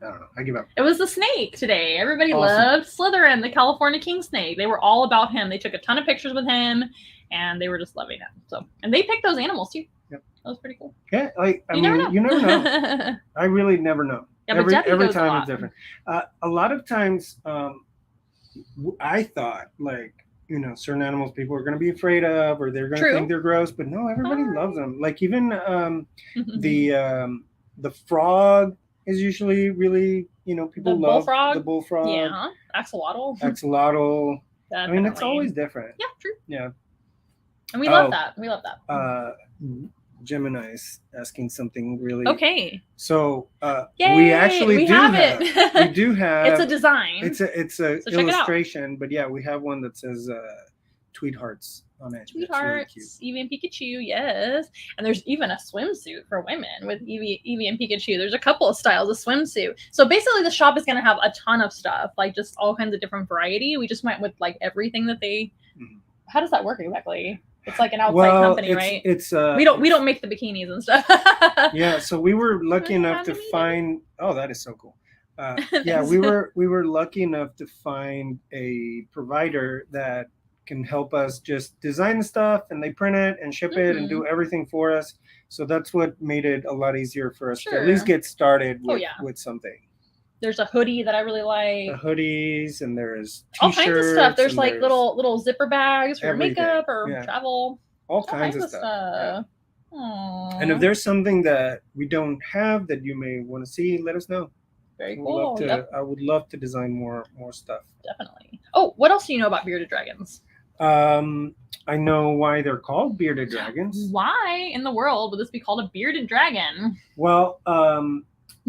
I don't know. I give up. It was the snake today. Everybody loved Slytherin, the California king snake. They were all about him. They took a ton of pictures with him, and they were just loving him. So, and they picked those animals too. Yep. That was pretty cool. Yeah, like you never know. I really never know. Yeah, every time it's different. A lot of times, I thought like certain animals people are going to be afraid of, or they're going to think they're gross, but no, everybody loves them. Like even the frog is usually really people love the bullfrog. Yeah, axolotl. Axolotl. Definitely. I mean, it's always different. Yeah, true. Yeah, and we love that. We love that. Gemini's asking something really. Okay. So we actually do have it. We do have. It's a design. It's a illustration, but yeah, we have one that says tweed hearts on it. Tweed hearts, really Eevee and Pikachu, yes. And there's even a swimsuit for women with Eevee and Pikachu. There's a couple of styles of swimsuit. So basically the shop is going to have a ton of stuff, like just all kinds of different variety. We just went with like everything that they. Mm-hmm. How does that work exactly? It's like an outside company, right? It's we don't make the bikinis and stuff. Yeah, so we were lucky enough to find. Oh, that is so cool. Yeah, we were lucky enough to find a provider that can help us just design the stuff, and they print it and ship it and do everything for us. So that's what made it a lot easier for us to at least get started with something. There's a hoodie that I really like. The hoodies, and there's all kinds of stuff. There's like little zipper bags for makeup or travel. All kinds of stuff. Yeah. And if there's something that we don't have that you may want to see, let us know. Very cool. I would love to design more stuff. Definitely. Oh, what else do you know about bearded dragons? I know why they're called bearded dragons. Why in the world would this be called a bearded dragon? Well,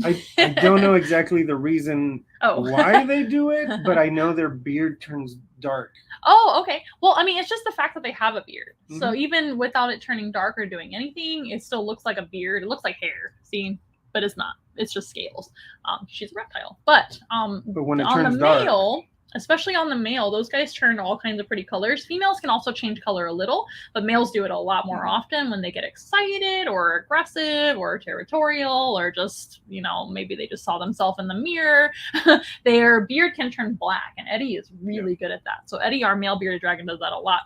I don't know exactly the reason why they do it, but I know their beard turns dark. Oh, okay. Well, I mean, it's just the fact that they have a beard. Mm-hmm. So even without it turning dark or doing anything, it still looks like a beard. It looks like hair, see? But it's not. It's just scales. She's a reptile. But when it turns dark, male, especially on the male, those guys turn all kinds of pretty colors. Females can also change color a little, but males do it a lot more often when they get excited or aggressive or territorial, or just, maybe they just saw themselves in the mirror. Their beard can turn black, and Eddie is really good at that. So Eddie, our male bearded dragon, does that a lot.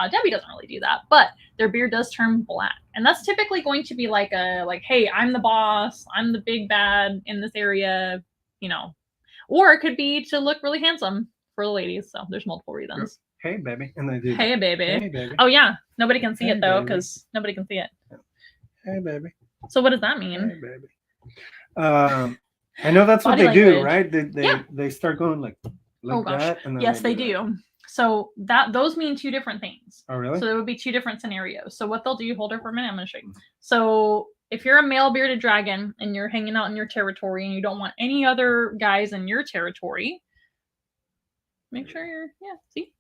Debbie doesn't really do that, but their beard does turn black. And that's typically going to be like, hey, I'm the boss, I'm the big bad in this area, or it could be to look really handsome for the ladies. So there's multiple reasons. Hey, baby. And they do. Hey, baby. Hey, baby. Oh, yeah. Nobody can see it, though, because nobody can see it. Hey, baby. So what does that mean? Hey, baby. I know that's what they do, right? They start going like that. And yes, they do. So those mean 2 different things. Oh, really? So there would be 2 different scenarios. So what they'll do, hold her for a minute, I'm going to show you. So if you're a male bearded dragon and you're hanging out in your territory and you don't want any other guys in your territory, make sure see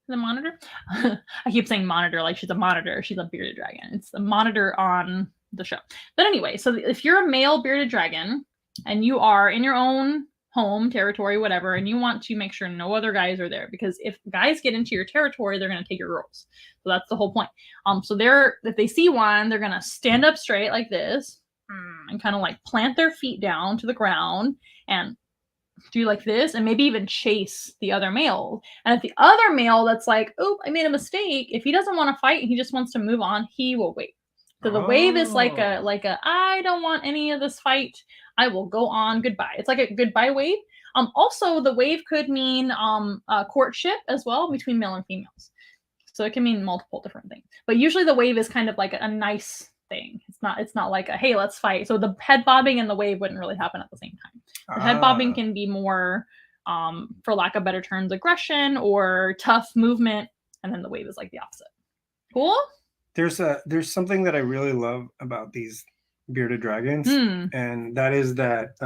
the monitor. I keep saying monitor like she's a monitor. She's a bearded dragon. It's the monitor on the show. But anyway, so if you're a male bearded dragon and you are in your own home, territory, whatever, and you want to make sure no other guys are there, because if guys get into your territory, they're going to take your girls. So that's the whole point. So if they see one, they're going to stand up straight like this and kind of like plant their feet down to the ground and do like this, and maybe even chase the other male. And if the other male that's like, oh, I made a mistake, if he doesn't want to fight, he just wants to move on, he will wait. So the wave is like a I don't want any of this fight, I will go on, goodbye. It's like a goodbye wave. Also, the wave could mean courtship as well between male and females. So it can mean multiple different things. But usually the wave is kind of like a nice thing. It's not like a, hey, let's fight. So the head bobbing and the wave wouldn't really happen at the same time. The head bobbing can be more, for lack of better terms, aggression or tough movement, and then the wave is like the opposite. Cool. There's something that I really love about these bearded dragons, and that is that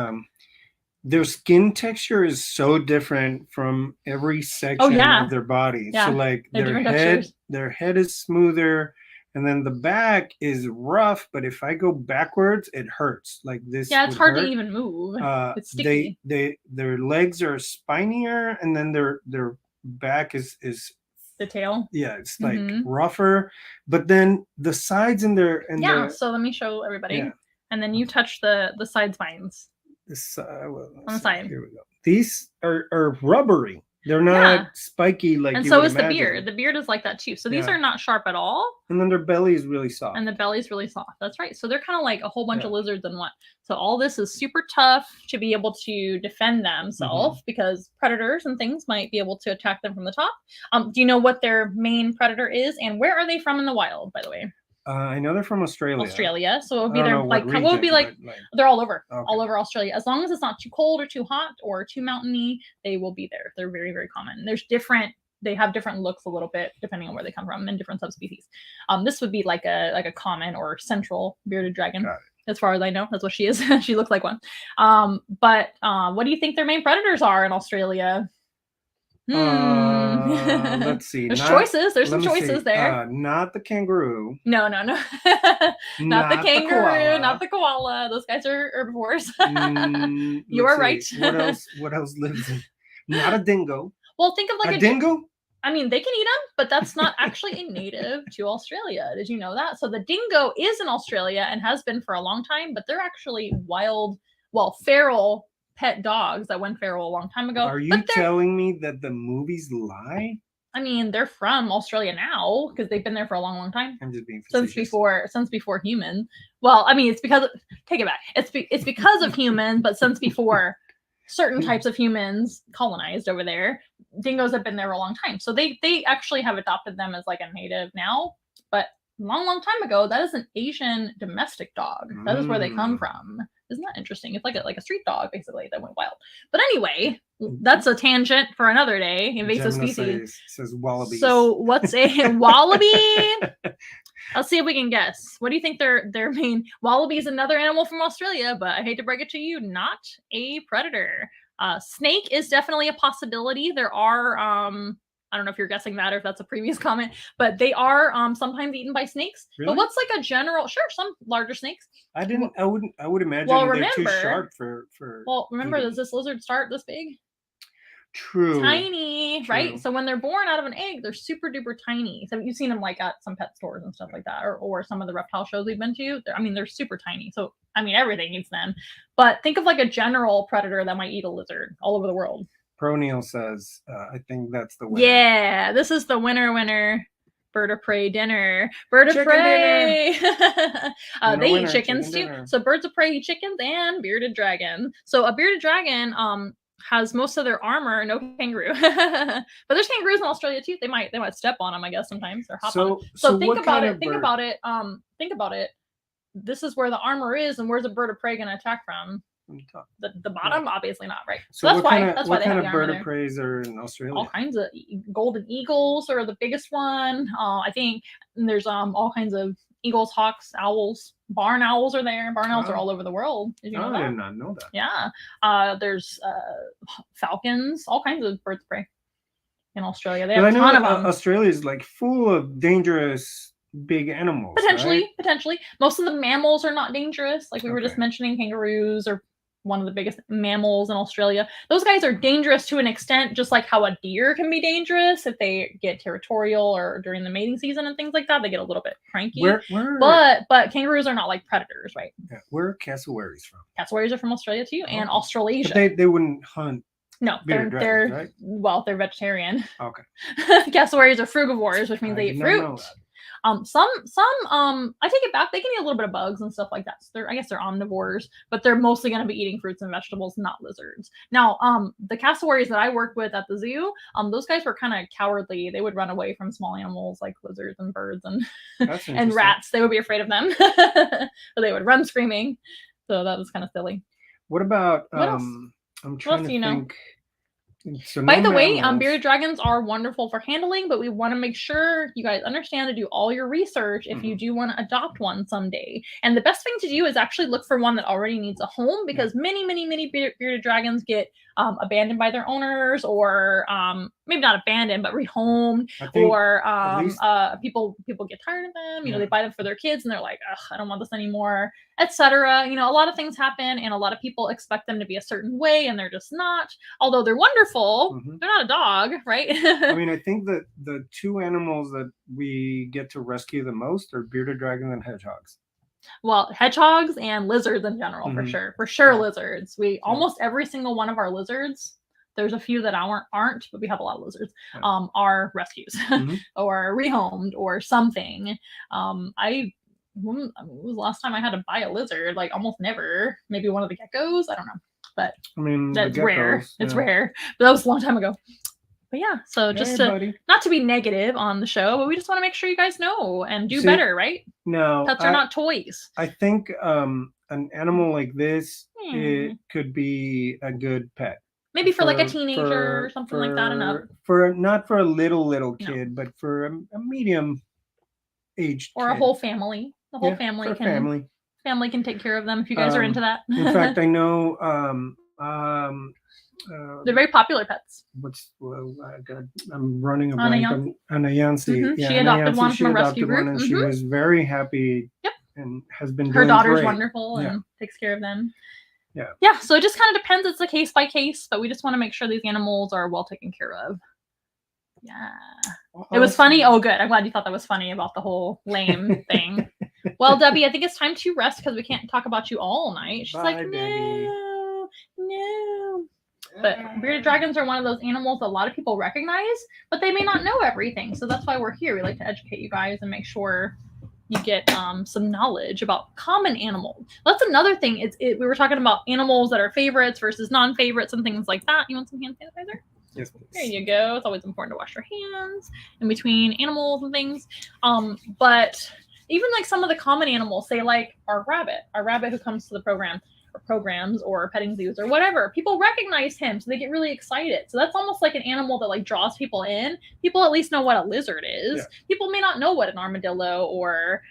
their skin texture is so different from every section of their body. So like their head is smoother, and then the back is rough, but if I go backwards, it hurts. Like this. Yeah, it's hard to even move. It's sticky. Their legs are spinier, and then their back is the tail. Yeah, it's like rougher, but then the sides and their so let me show everybody, and then you touch the side spines. On the side. Here we go. These are rubbery. They're not spiky like. And so is the beard. The beard is like that too. So these are not sharp at all. And then their belly is really soft. And the belly's really soft. That's right. So they're kind of like a whole bunch of lizards in one. So all this is super tough to be able to defend themselves because predators and things might be able to attack them from the top. Do you know what their main predator is, and where are they from in the wild, by the way? I know they're from Australia. So it would be their like region, what would be like they're all over Australia. As long as it's not too cold or too hot or too mountainy, they will be there. They're very, very common. They have different looks a little bit depending on where they come from and different subspecies. This would be like a common or central bearded dragon. As far as I know, that's what she is. She looks like one. But what do you think their main predators are in Australia? Let's see. There's choices. There's some choices there. Not the kangaroo. No. Not the kangaroo. Not the koala. Those guys are herbivores. You are right. What else lives in? Not a dingo. Well, think of like a dingo. I mean, they can eat them, but that's not actually a native to Australia. Did you know that? So the dingo is in Australia and has been for a long time, but they're actually feral pet dogs that went feral a long time ago. Are you telling me that the movies lie? I mean, they're from Australia now because they've been there for a long, long time. I'm just being facetious. Since before human. Well, I mean, it's because take it back. It's because of humans, but since before certain types of humans colonized over there, dingoes have been there a long time. So they actually have adopted them as like a native now, but long, long time ago, that is an Asian domestic dog. That is where they come from. Isn't that interesting? It's like a street dog, basically, that went wild. But anyway, that's a tangent for another day. Invasive species. Says wallabies. So what's a wallaby? Let's see if we can guess. What do you think their main... Wallaby is another animal from Australia, but I hate to break it to you, not a predator. Snake is definitely a possibility. There are... I don't know if you're guessing that or if that's a previous comment, but they are sometimes eaten by snakes. Really? But what's like a general? Sure, some larger snakes. I would imagine they're too sharp for. Well, remember, does this lizard start this big? True. Tiny, right? So when they're born out of an egg, they're super duper tiny. So you've seen them like at some pet stores and stuff like that, or some of the reptile shows we've been to. They're super tiny. So I mean, everything eats them. But think of like a general predator that might eat a lizard all over the world. Proneal says, I think that's the winner. Yeah, this is the winner. Bird of prey dinner. Bird of prey. They eat chickens too. So birds of prey eat chickens and bearded dragon. So a bearded dragon has most of their armor. No kangaroo, but there's kangaroos in Australia too. They might step on them, I guess, sometimes or hop on. So think about it. Think about it. This is where the armor is, and where's a bird of prey going to attack from? The bottom, obviously not, right? So that's why what kind of bird of prey are in Australia? All kinds of golden eagles are the biggest one. I think there's all kinds of eagles, hawks, owls. Barn owls are there. Barn owls are all over the world. Did you know that? I did not know that. Yeah. There's falcons, all kinds of birds of prey in Australia. They have a ton of them. Australia is like full of dangerous big animals. Potentially. Most of the mammals are not dangerous. Like we were just mentioning, kangaroos are one of the biggest mammals in Australia. Those guys are dangerous to an extent, just like how a deer can be dangerous if they get territorial or during the mating season and things like that. They get a little bit cranky. But kangaroos are not like predators, right? Yeah. Where are cassowaries from? Cassowaries are from Australia too, and Australasia. But they wouldn't hunt. No, they're vegetarian. Okay. Cassowaries are frugivores, which means they eat fruit. Some I take it back. They can eat a little bit of bugs and stuff like that. So I guess they're omnivores, but they're mostly going to be eating fruits and vegetables, not lizards. Now, the cassowaries that I worked with at the zoo, those guys were kind of cowardly. They would run away from small animals like lizards and birds and and rats. They would be afraid of them, but they would run screaming. So that was kind of silly. What about what else? I'm trying to think. So by the way, bearded dragons are wonderful for handling, but we want to make sure you guys understand to do all your research if you do want to adopt one someday. And the best thing to do is actually look for one that already needs a home, because many bearded dragons get abandoned by their owners, or maybe not abandoned, but rehomed, or people get tired of them. You know, they buy them for their kids and they're like, ugh, I don't want this anymore, etc. You know, a lot of things happen, and a lot of people expect them to be a certain way, and they're just not. Although they're wonderful, they're not a dog, right? I mean, I think that the two animals that we get to rescue the most are bearded dragons and hedgehogs. Well, hedgehogs and lizards in general, for sure. Lizards. We almost every single one of our lizards. There's a few that aren't, but we have a lot of lizards. Are rescues or rehomed or something. When was the last time I had to buy a lizard? Like almost never. Maybe one of the geckos. I don't know, but I mean that's rare. It's rare, but that was a long time ago. But yeah, so just not to be negative on the show, but we just want to make sure you guys know and do better, right? No, pets are not toys. I think an animal like this, it could be a good pet. Maybe for like a teenager or something like that, and up. Not for a little kid, but for a medium aged or kid. A whole family. The whole family can take care of them if you guys are into that. In fact, I know. They're very popular pets. I'm running a blank. Anna Yancy. She adopted one from a rescue group, and she was very happy. Yep. And has been. Her daughter's great. Wonderful and takes care of them. Yeah. So it just kind of depends. It's a case by case, but we just want to make sure these animals are well taken care of. Yeah. It was funny. Oh, good. I'm glad you thought that was funny about the whole lame thing. Well, Debbie, I think it's time to rest because we can't talk about you all night. She's like, no. But bearded dragons are one of those animals that a lot of people recognize, but they may not know everything. So that's why we're here. We like to educate you guys and make sure you get some knowledge about common animals. That's another thing. We were talking about animals that are favorites versus non-favorites and things like that. You want some hand sanitizer? Yes, please. There you go. It's always important to wash your hands in between animals and things. But even like some of the common animals, say like our rabbit who comes to the program or programs or petting zoos or whatever, people recognize him, so they get really excited. So that's almost like an animal that like draws people in. People at least know what a lizard is. Yeah. People may not know what an armadillo or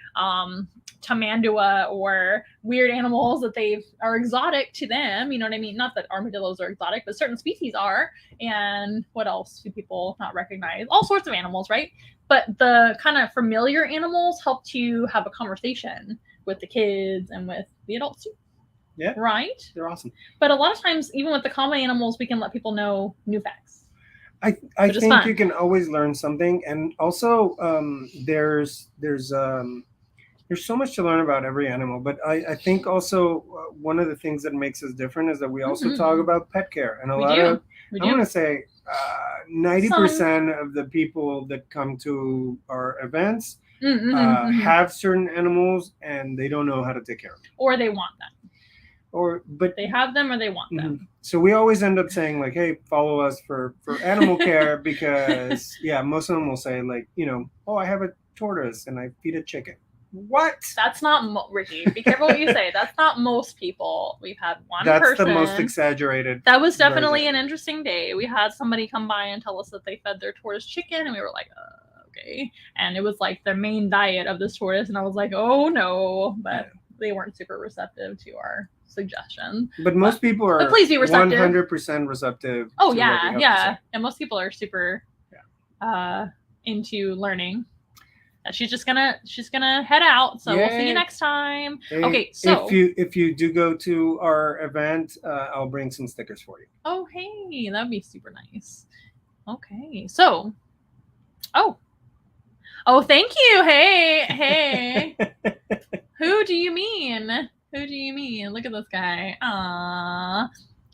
tamandua or weird animals that are exotic to them. You know what I mean? Not that armadillos are exotic, but certain species are. And what else do people not recognize? All sorts of animals, right? But the kind of familiar animals help to have a conversation with the kids and with the adults too. Yeah. Right? They're awesome. But a lot of times, even with the common animals, we can let people know new facts. I think you can always learn something. And also, there's so much to learn about every animal. But I think also one of the things that makes us different is that we also talk about pet care. And I want to say 90% of the people that come to our events have certain animals and they don't know how to take care of them. Or they want them. But they have them or they want them. So we always end up saying like, hey, follow us for animal care because most of them will say like, oh, I have a tortoise and I feed a chicken. What? That's not Ricky. Be careful what you say. That's not most people. We've had one person. That's the most exaggerated. That was definitely an interesting day. We had somebody come by and tell us that they fed their tortoise chicken, and we were like, okay. And it was like their main diet of this tortoise, and I was like, oh no. But they weren't super receptive to our suggestion. But most people are please be receptive. 100% receptive. Oh yeah. And most people are super into learning. She's gonna head out, so we'll see you next time. Okay, so if you do go to our event, I'll bring some stickers for you. Oh hey, that'd be super nice. Okay, so thank you. Hey. Who do you mean? Look at this guy.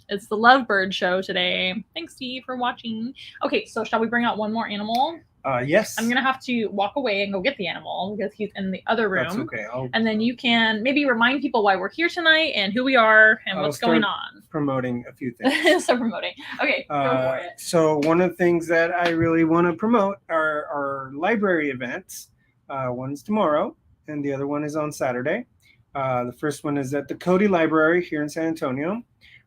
It's the Lovebird show today. Thanks, Steve, for watching. Okay, so shall we bring out one more animal? Yes. I'm gonna have to walk away and go get the animal because he's in the other room. That's okay. And then you can maybe remind people why we're here tonight and who we are and what's going on. Promoting a few things. So promoting. Okay, go for it. So one of the things that I really want to promote are our library events. One's tomorrow, and the other one is on Saturday. The first one is at the Cody Library here in San Antonio.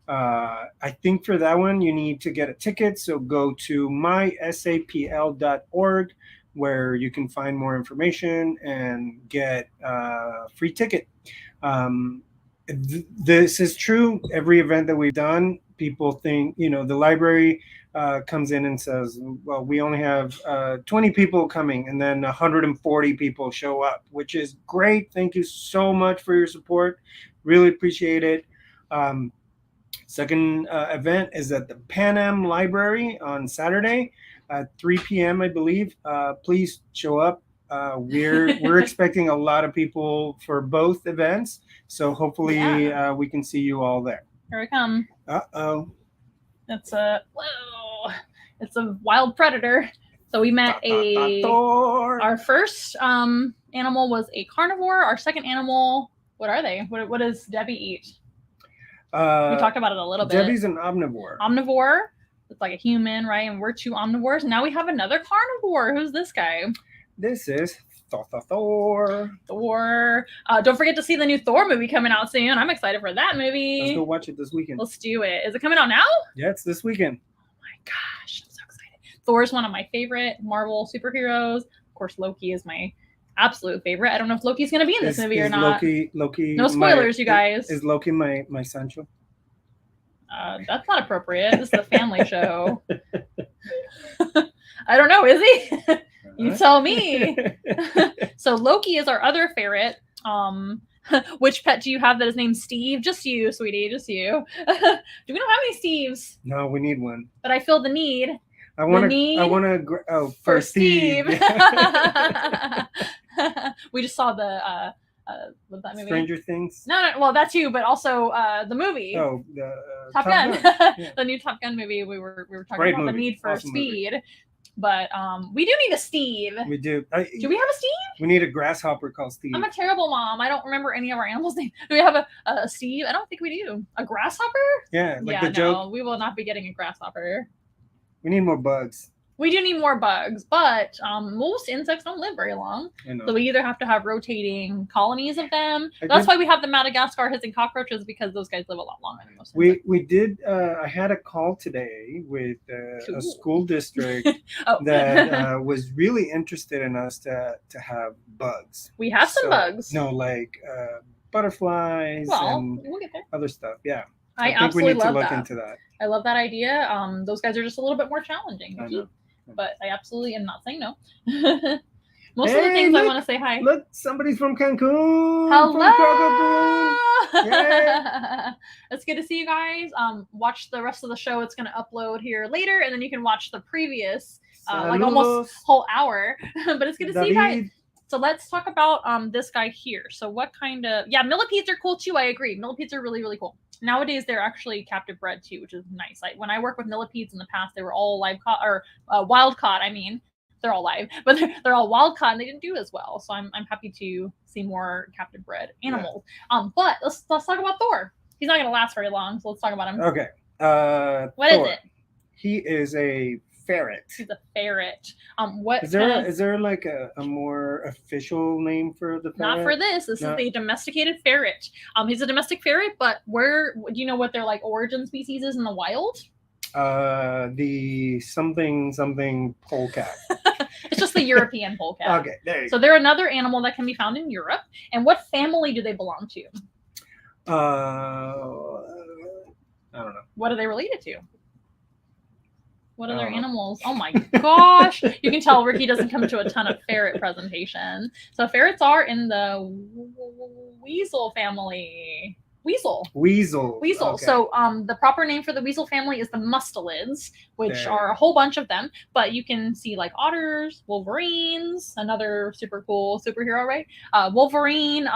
I think for that one, you need to get a ticket. So go to mysapl.org where you can find more information and get a free ticket. This is true. Every event that we've done, people think, the library comes in and says, well, we only have 20 people coming, and then 140 people show up, which is great. Thank you so much for your support. Really appreciate it. Second event is at the Pan Am Library on Saturday at 3 p.m., I believe. Please show up. We're expecting a lot of people for both events, so hopefully we can see you all there. Here we come. Uh-oh. It's a wild predator. So we met our first animal was a carnivore. Our second animal, what are they? What does Debbie eat? We talked about it a little bit. Debbie's an omnivore. Omnivore. It's like a human, right? And we're two omnivores. Now we have another carnivore. Who's this guy? This is Thor. Thor. Don't forget to see the new Thor movie coming out soon. I'm excited for that movie. Let's go watch it this weekend. Let's do it. Is it coming out now? Yeah, it's this weekend. Oh my gosh, I'm so excited. Thor is one of my favorite Marvel superheroes. Of course, Loki is my absolute favorite. I don't know if Loki's going to be in this movie or not. Loki. No spoilers, you guys. Is Loki my Sancho? That's not appropriate. This is a family show. I don't know. Is he? You tell me. So Loki is our other ferret. Which pet do you have that is named Steve? Just you, sweetie. Just you. Do we don't have any Steves? No, we need one. But I feel the need. I want to. Oh, for Steve. We just saw the what's that movie? Stranger Things. No, well that too, but also the movie. Oh, the Top Gun. Yeah. The new Top Gun movie. We were talking about the need for speed. Movie. But we do need a Steve. We do. Do we have a Steve? We need a grasshopper called Steve. I'm a terrible mom. I don't remember any of our animals' names. Do we have a Steve? I don't think we do. A grasshopper? Yeah, the joke. No, we will not be getting a grasshopper. We need more bugs. We do need more bugs, but most insects don't live very long. So we either have to have rotating colonies of them. That's why we have the Madagascar hissing cockroaches, because those guys live a lot longer than most insects. We did. I had a call today with a school district that was really interested in us to have bugs. We have some bugs. No, like butterflies and we'll get there. Other stuff. Yeah. I think we need to look that. into that. I love that idea. Those guys are just a little bit more challenging to keep. But I absolutely am not saying no. Most of the things I want to say hi. Look, somebody's from Cancun. Hello. It's good to see you guys. Watch the rest of the show. It's going to upload here later, and then you can watch the previous like almost whole hour. But it's good to see you guys. So let's talk about this guy here. So what kind of millipedes are cool too. I agree. Millipedes are really, really cool. Nowadays, they're actually captive bred too, which is nice. Like when I worked with millipedes in the past, they were all live caught or wild caught. I mean, they're all live, but they're all wild caught, and they didn't do as well. So I'm happy to see more captive bred animals. Yeah. But let's talk about Thor. He's not going to last very long, so let's talk about him. Okay. What Thor. Is it? He is a ferret. He's a ferret. What is there like a more official name for the ferret? Not for this. This is a domesticated ferret. He's a domestic ferret, but where do you know what their like origin species is in the wild? The something polecat. It's just the European polecat. Okay, there you go. So they're another animal that can be found in Europe. And what family do they belong to? I don't know. What are they related to? What other animals? Oh my gosh. You can tell Rikky doesn't come to a ton of ferret presentations. So ferrets are in the weasel family. Weasel. Okay. So the proper name for the weasel family is the mustelids, which are a whole bunch of them. But you can see like otters, wolverines, another super cool superhero, right? Wolverine,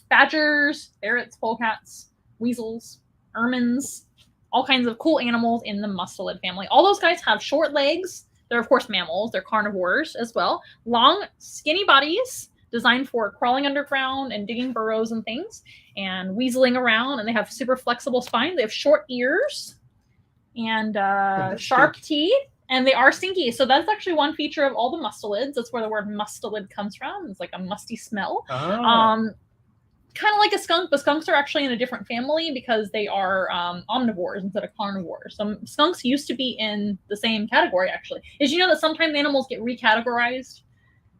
badgers, ferrets, polecats, weasels, ermines, all kinds of cool animals in the mustelid family. All those guys have short legs They're, of course, mammals. They're carnivores as well. Long, skinny bodies designed for crawling underground and digging burrows and things and weaseling around. And they have super flexible spines. They have short ears and sharp teeth. And they are stinky. So that's actually one feature of all the mustelids. That's where the word mustelid comes from. It's like a musty smell. Oh. Kind of like a skunk, but skunks are actually in a different family because they are omnivores instead of carnivores. Some skunks used to be in the same category, actually. Did you know that sometimes animals get recategorized?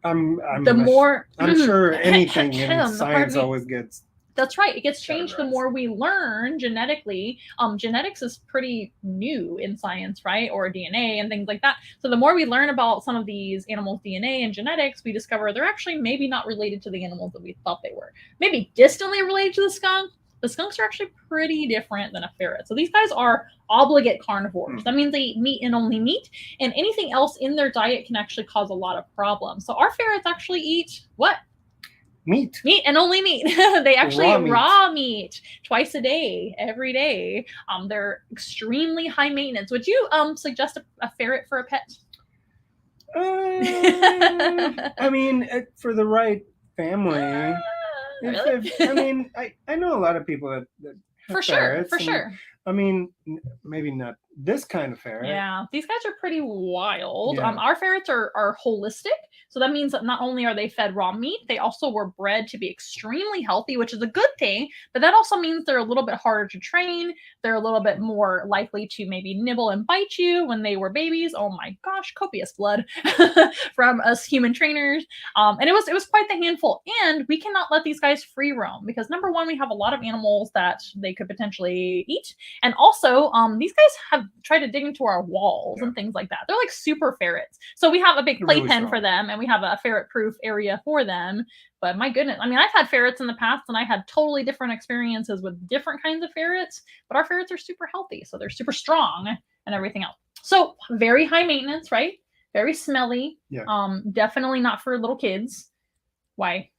I'm sure anything in science always gets... That's right. It gets changed the more we learn genetically. Genetics is pretty new in science, right? Or DNA and things like that. So the more we learn about some of these animals' DNA and genetics, we discover they're actually maybe not related to the animals that we thought they were. Maybe distantly related to the skunk. The skunks are actually pretty different than a ferret. So these guys are obligate carnivores. That means they eat meat and only meat. And anything else in their diet can actually cause a lot of problems. So our ferrets actually eat what? Meat and only meat. They actually eat raw meat twice a day, every day. They're extremely high maintenance. Would you suggest a ferret for a pet? I mean, for the right family. Really? I know a lot of people that have ferrets. For sure. I mean, maybe not this kind of ferret. Yeah, these guys are pretty wild. Yeah. Our ferrets are holistic. So that means that not only are they fed raw meat, they also were bred to be extremely healthy, which is a good thing. But that also means they're a little bit harder to train. They're a little bit more likely to maybe nibble and bite you when they were babies. Oh my gosh, copious blood from us human trainers. And it was quite the handful. And we cannot let these guys free roam because number one, we have a lot of animals that they could potentially eat. And also, these guys have tried to dig into our walls and things like that. They're like super ferrets. So we have a big playpen for them and we have a ferret-proof area for them. But my goodness, I mean, I've had ferrets in the past and I had totally different experiences with different kinds of ferrets, but our ferrets are super healthy. So they're super strong and everything else. So very high maintenance, right? Very smelly. Yeah. Definitely not for little kids. Why?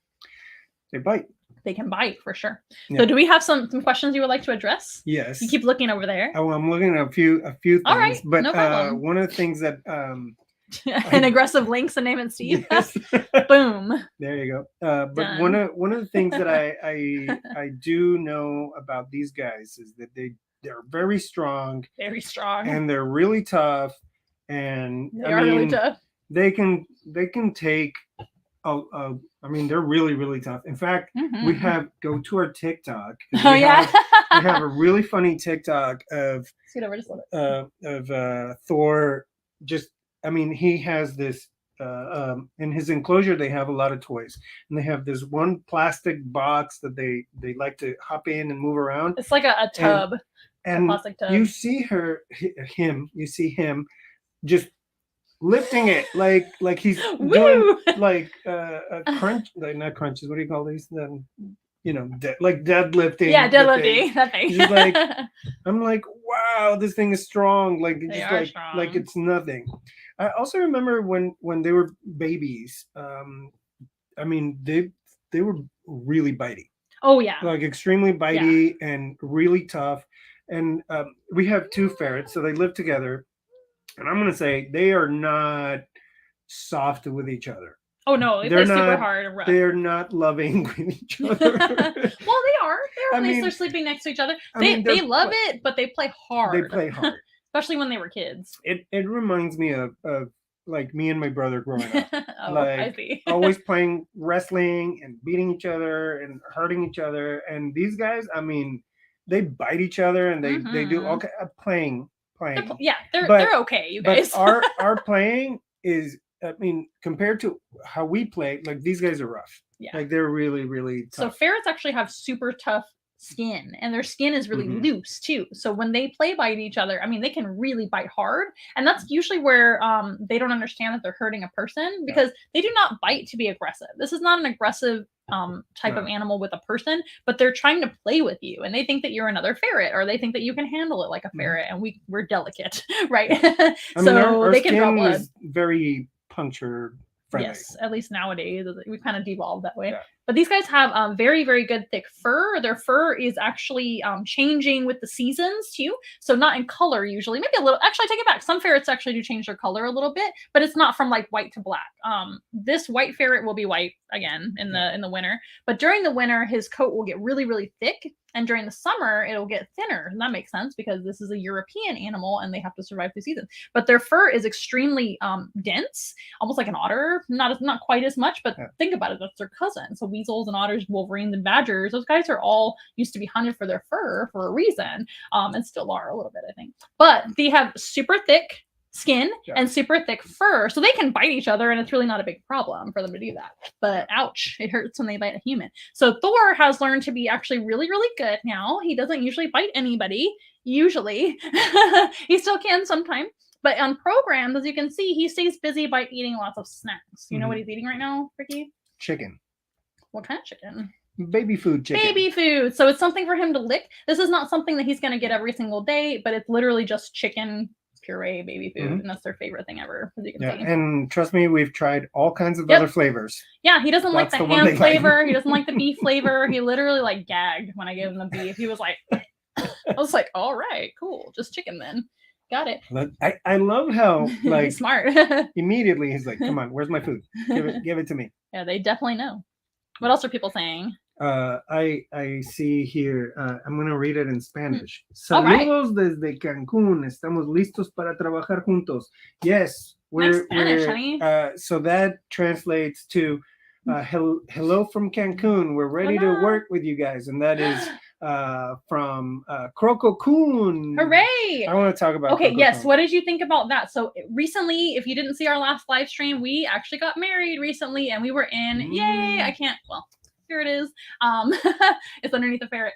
They bite. They can bite for sure. Yeah. So do we have some questions you would like to address? Yes. You keep looking over there. Oh, I'm looking at a few things. All right, but no problem. One of the things that an aggressive Lynx and name it Steve. Yes. Boom. There you go. But one of the things that I do know about these guys is that they're very strong. Very strong. And they're really tough. And they are really tough. They can take I mean, they're really, really tough. In fact, we go to our TikTok. Oh, yeah. We have a really funny TikTok of Thor. He has this, in his enclosure, they have a lot of toys. And they have this one plastic box that they like to hop in and move around. It's like a tub. And a plastic tub. You see him just lifting it like he's doing like a crunch, like not crunches. What do you call these? Like deadlifting. Yeah, deadlifting. That thing. He's like, I'm like, wow, this thing is strong. Like strong. Like it's nothing. I also remember when they were babies. They were really bitey. Oh yeah. Like extremely bitey and really tough. And we have two ferrets, so they live together. And I'm going to say they are not soft with each other. Oh, no. They're super hard and rough. They're not loving with each other. Well, they are. They're sleeping next to each other. They love it, but they play hard. They play hard. Especially when they were kids. It reminds me of like me and my brother growing up. I see. Always playing wrestling and beating each other and hurting each other. And these guys, they bite each other and they do all kind of playing. They're okay, you guys. But our playing is, compared to how we play, like these guys are rough. Yeah. Like they're really, really tough. So ferrets actually have super tough skin and their skin is really loose too. So when they play bite each other, they can really bite hard. And that's usually where they don't understand that they're hurting a person because they do not bite to be aggressive. This is not an aggressive type of animal with a person, but they're trying to play with you and they think that you're another ferret or they think that you can handle it like a ferret and we're delicate, right? Our they can draw blood. Is very puncture friendly. Yes, at least nowadays we kind of devolved that way. Yeah. But these guys have very, very good thick fur. Their fur is actually changing with the seasons too. So not in color usually, maybe a little. Actually, I take it back. Some ferrets actually do change their color a little bit, but it's not from like white to black. This white ferret will be white again in the winter, but during the winter his coat will get really, really thick. And during the summer, it'll get thinner. And that makes sense because this is a European animal and they have to survive the season. But their fur is extremely dense, almost like an otter. Not quite as much, but think about it. That's their cousin. So weasels and otters, wolverines and badgers, those guys are all used to be hunted for their fur for a reason. And still are a little bit, I think. But they have super thick skin and super thick fur, so they can bite each other and it's really not a big problem for them to do that. But ouch, it hurts when they bite a human. So Thor has learned to be actually really, really good now. He doesn't usually bite anybody, usually. He still can sometimes, but on programs, as you can see, he stays busy by eating lots of snacks. You know what he's eating right now, Rikky? Chicken. What kind of chicken? Baby food chicken. Baby food. So it's something for him to lick. This is not something that he's going to get every single day, but it's literally just chicken puree baby food, and that's their favorite thing ever, as you can see. And trust me, we've tried all kinds of other flavors. Yeah, he doesn't like the ham flavor. He doesn't like the beef flavor. He literally like gagged when I gave him the beef. He was like, I was like, all right, cool, just chicken then. Got it. Look, I love how like he's smart. Immediately he's like, come on, where's my food? Give it to me. Yeah, they definitely know. What else are people saying? I see here, I'm going to read it in Spanish. Saludos desde Cancún. Estamos listos para trabajar juntos. Yes, we're so that translates to hello from Cancún. We're ready to work with you guys. And that is from Croco-kun. Hooray! I want to talk about Croco-kun. Yes, what did you think about that? So recently, if you didn't see our last live stream, we actually got married recently and we were in, yay, here it is. It's underneath the ferret.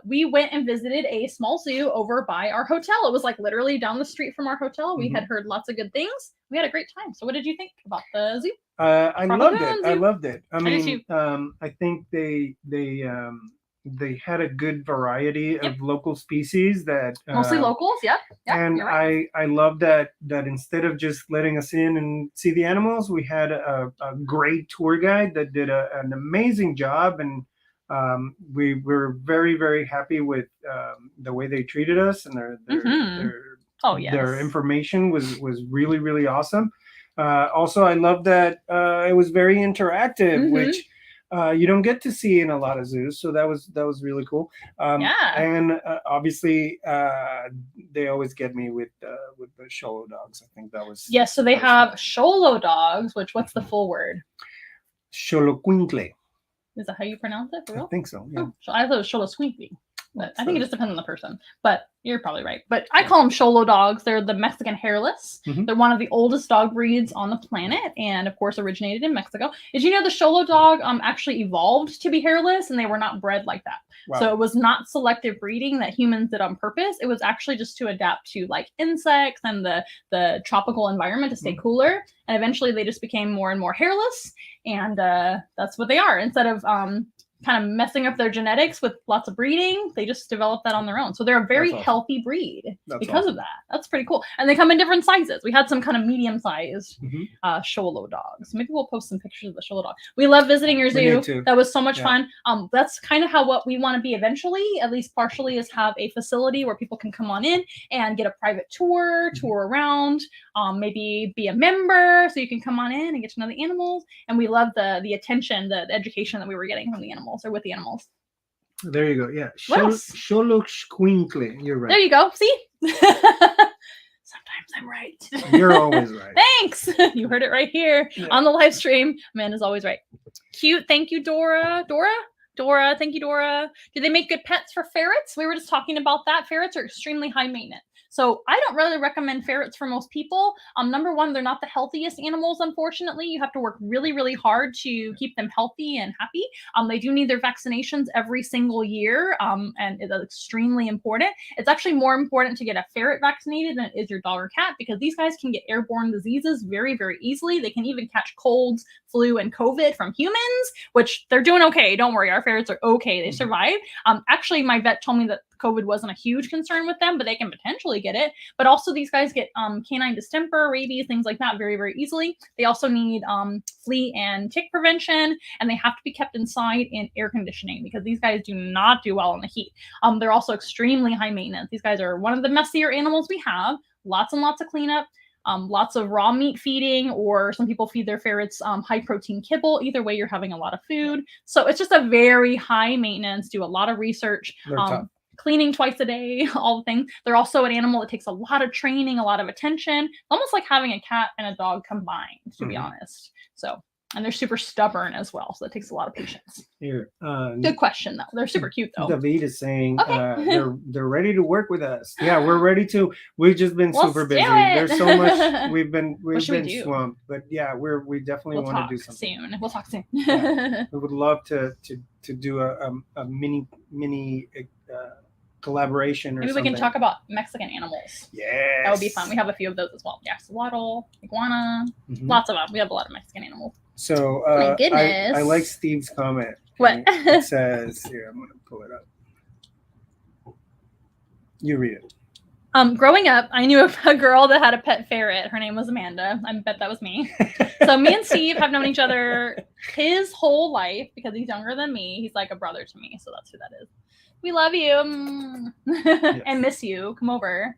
We went and visited a small zoo over by our hotel. It was like literally down the street from our hotel. We had heard lots of good things. We had a great time. So what did you think about the zoo? I loved it. I mean, I think they had a good variety of local species that mostly locals. And right. I love that instead of just letting us in and see the animals, we had a great tour guide that did an amazing job, and we were very, very happy with the way they treated us, and their information was really, really awesome. Also, I love that it was very interactive, which you don't get to see in a lot of zoos, so that was really cool. And obviously, they always get me with the Xolo dogs. I think that was so they have Xolo dogs. What's the full word? Xolocuincle. Is that how you pronounce it? For real? I think so. Yeah. Oh, I thought it was Xoloscuincle. But I think it just depends on the person. But you're probably right. But I call them Xolo dogs. They're the Mexican hairless. They're one of the oldest dog breeds on the planet, and of course originated in Mexico. Did you know the Xolo dog actually evolved to be hairless, and they were not bred like that? Wow. So it was not selective breeding that humans did on purpose. It was actually just to adapt to like insects and the tropical environment to stay cooler. And eventually they just became more and more hairless, and that's what they are. Instead of kind of messing up their genetics with lots of breeding, they just developed that on their own. So they're a very healthy breed because of that. That's pretty cool. And they come in different sizes. We had some kind of medium-sized Xolo dogs. Maybe we'll post some pictures of the Xolo dog. We love visiting your zoo. That was so much fun. That's kind of what we want to be eventually, at least partially, is have a facility where people can come on in and get a private tour around, maybe be a member so you can come on in and get to know the animals. And we love the attention, the education that we were getting from the animals. Or with the animals. There you go. Yeah. Xolocuincle. You're right. There you go. See? Sometimes I'm right. You're always right. Thanks. You heard it right here on the live stream. Amanda's always right. Cute. Thank you, Dora. Dora. Thank you, Dora. Do they make good pets for ferrets? We were just talking about that. Ferrets are extremely high maintenance. So I don't really recommend ferrets for most people. Number one, they're not the healthiest animals, unfortunately. You have to work really, really hard to keep them healthy and happy. They do need their vaccinations every single year, and it's extremely important. It's actually more important to get a ferret vaccinated than it is your dog or cat, because these guys can get airborne diseases very, very easily. They can even catch colds, flu, and COVID from humans, which they're doing okay. Don't worry, our ferrets are okay. They survive. Actually, my vet told me that COVID wasn't a huge concern with them, but they can potentially get it. But also these guys get canine distemper, rabies, things like that very, very easily. They also need flea and tick prevention, and they have to be kept inside in air conditioning because these guys do not do well in the heat. They're also extremely high maintenance. These guys are one of the messier animals we have. Lots and lots of cleanup. Lots of raw meat feeding, or some people feed their ferrets high protein kibble. Either way, you're having a lot of food. So it's just a very high maintenance, do a lot of research, cleaning twice a day, all the things. They're also an animal that takes a lot of training, a lot of attention, almost like having a cat and a dog combined, to be honest. So, and they're super stubborn as well. So that takes a lot of patience. Here, good question though. They're super cute though. David is saying they're ready to work with us. Yeah, we're ready to. We've just been super busy. There's so much we've been swamped. But yeah, we definitely want to do something soon. We'll talk soon. Yeah. We would love to do a mini collaboration or maybe something. We can talk about Mexican animals. Yeah, that would be fun. We have a few of those as well. Axolotl, iguana, lots of them. We have a lot of Mexican animals. So my goodness. I like Steve's comment. What? It says here, I'm gonna pull it up. You read it. Growing up, I knew a girl that had a pet ferret. Her name was Amanda. I bet that was me. So me and Steve have known each other his whole life because he's younger than me. He's like a brother to me, so that's who that is. We love you yes. And miss you. Come over,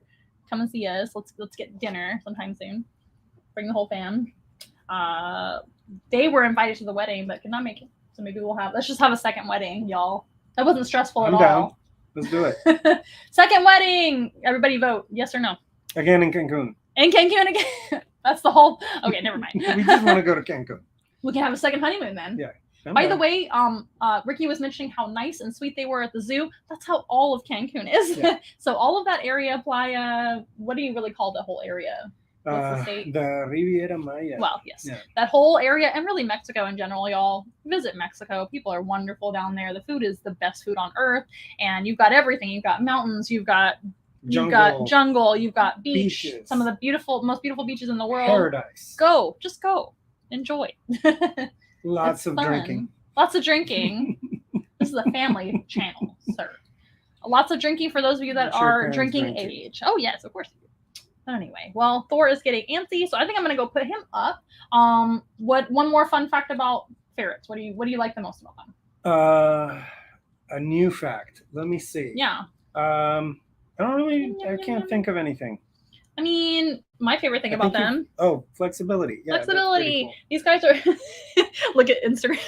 come and see us. Let's get dinner sometime soon. Bring the whole fam. They were invited to the wedding, but could not make it. So maybe let's just have a second wedding, y'all. That wasn't stressful at all. Down. Let's do it. Second wedding. Everybody vote yes or no. Again in Cancun. In Cancun again. That's the whole. Okay, never mind. We just want to go to Cancun. We can have a second honeymoon then. Yeah. By the way, Rikky was mentioning how nice and sweet they were at the zoo. That's how all of Cancun is. Yeah. So all of that area, Playa, what do you really call the whole area? What's the state? The Riviera Maya. Well, yes. Yeah. That whole area, and really Mexico in general, y'all. Visit Mexico. People are wonderful down there. The food is the best food on earth. And you've got everything. You've got mountains. You've got jungle. You've got beaches. Some of the most beautiful beaches in the world. Paradise. Go. Just go. Enjoy. Lots of drinking. Lots of drinking. This is a family channel, sir. Lots of drinking for those of you that are drinking age. Oh, yes, of course. Anyway, well, Thor is getting antsy, so I think I'm going to go put him up. One more fun fact about ferrets. What do you like the most about them? A new fact. Let me see. Yeah. I can't think of anything. I mean, my favorite thing about them. Flexibility. Yeah, flexibility. Cool. These guys are, look at Instagram.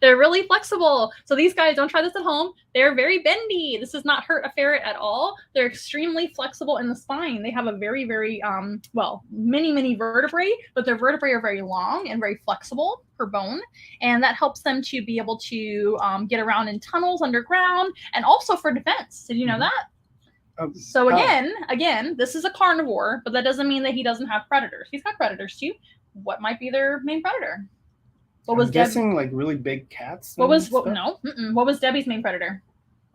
They're really flexible. So these guys, don't try this at home. They're very bendy. This does not hurt a ferret at all. They're extremely flexible in the spine. They have a very, very, many vertebrae, but their vertebrae are very long and very flexible per bone. And that helps them to be able to get around in tunnels underground and also for defense. Did you know that? So again, this is a carnivore, but that doesn't mean that he doesn't have predators. He's got predators too. What might be their main predator? I'm guessing like really big cats. What was Debbie's main predator?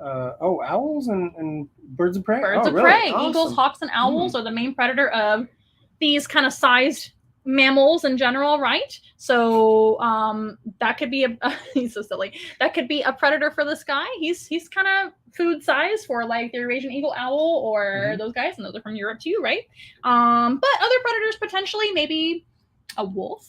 Owls and birds of prey. Birds of prey. Awesome. Eagles, hawks, and owls are the main predator of these kind of sized mammals in general, right? So that could be he's so silly. That could be a predator for this guy. He's kind of food size for like the Eurasian eagle owl or those guys, and those are from Europe too, right? But other predators potentially, maybe a wolf,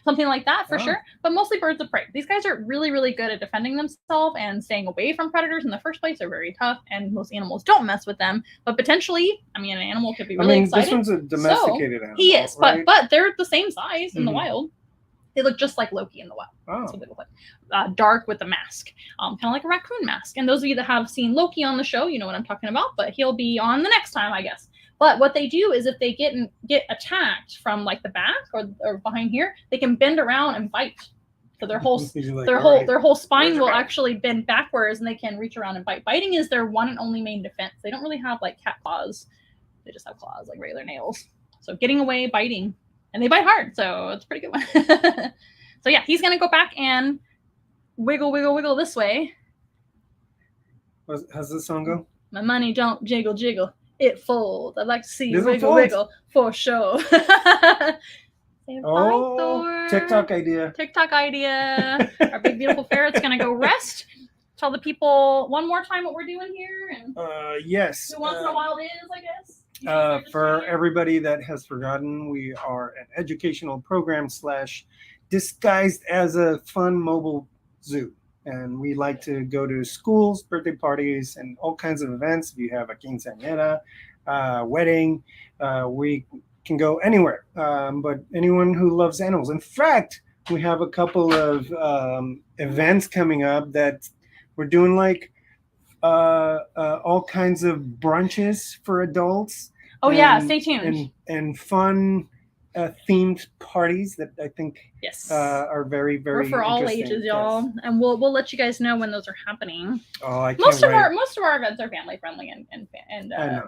something like that for sure, but mostly birds of prey. These guys are really, really good at defending themselves and staying away from predators in the first place. They're very tough, and most animals don't mess with them, but potentially, an animal could be really excited. This one's a domesticated animal. He is, right? but they're the same size in the wild. They look just like Loki in the wild. That's what they look like. Dark with a mask, kind of like a raccoon mask. And those of you that have seen Loki on the show, you know what I'm talking about, but he'll be on the next time, I guess. But what they do is if they get attacked from like the back or behind here, they can bend around and bite. So their whole their whole spine will actually bend backwards, and they can reach around and bite. Biting is their one and only main defense. They don't really have like cat claws. They just have claws like regular nails. So getting away, biting, and they bite hard. So it's a pretty good one. So yeah, he's gonna go back and wiggle, wiggle, wiggle this way. How's this song go? My money don't jiggle, jiggle. It folds. I'd like to see you wiggle, wiggle for sure. TikTok idea. TikTok idea. Our big beautiful ferret's gonna go rest tell the people one more time what we're doing here? And yes. Who Once in a While is, I guess. For everybody that has forgotten, we are an educational program / disguised as a fun mobile zoo. And we like to go to schools, birthday parties, and all kinds of events. If you have a quinceañera, wedding, we can go anywhere. But anyone who loves animals. In fact, we have a couple of events coming up that we're doing like all kinds of brunches for adults. Oh, yeah, stay tuned. And fun themed parties that I think are very, very We're for all ages, y'all. Yes. And we'll let you guys know when those are happening. Oh, I can't most wait. Most of our events are family friendly and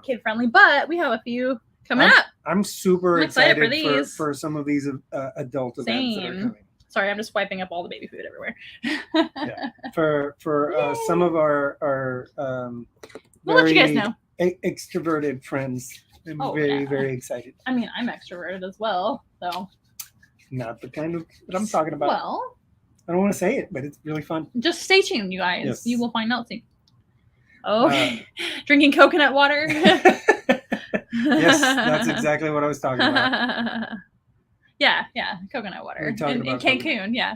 kid friendly, but we have a few coming up. I'm super excited for some of these adult events that are coming. Sorry, I'm just wiping up all the baby food everywhere. Yeah. For some of our we'll let you guys know. Extroverted friends. I'm very excited. I mean, I'm extroverted as well, so. Not the kind of that I'm talking about. Well, I don't want to say it, but it's really fun. Just stay tuned, you guys. Yes. You will find out soon. Oh, drinking coconut water. Yes, that's exactly what I was talking about. Yeah, coconut water in Cancun. Yeah.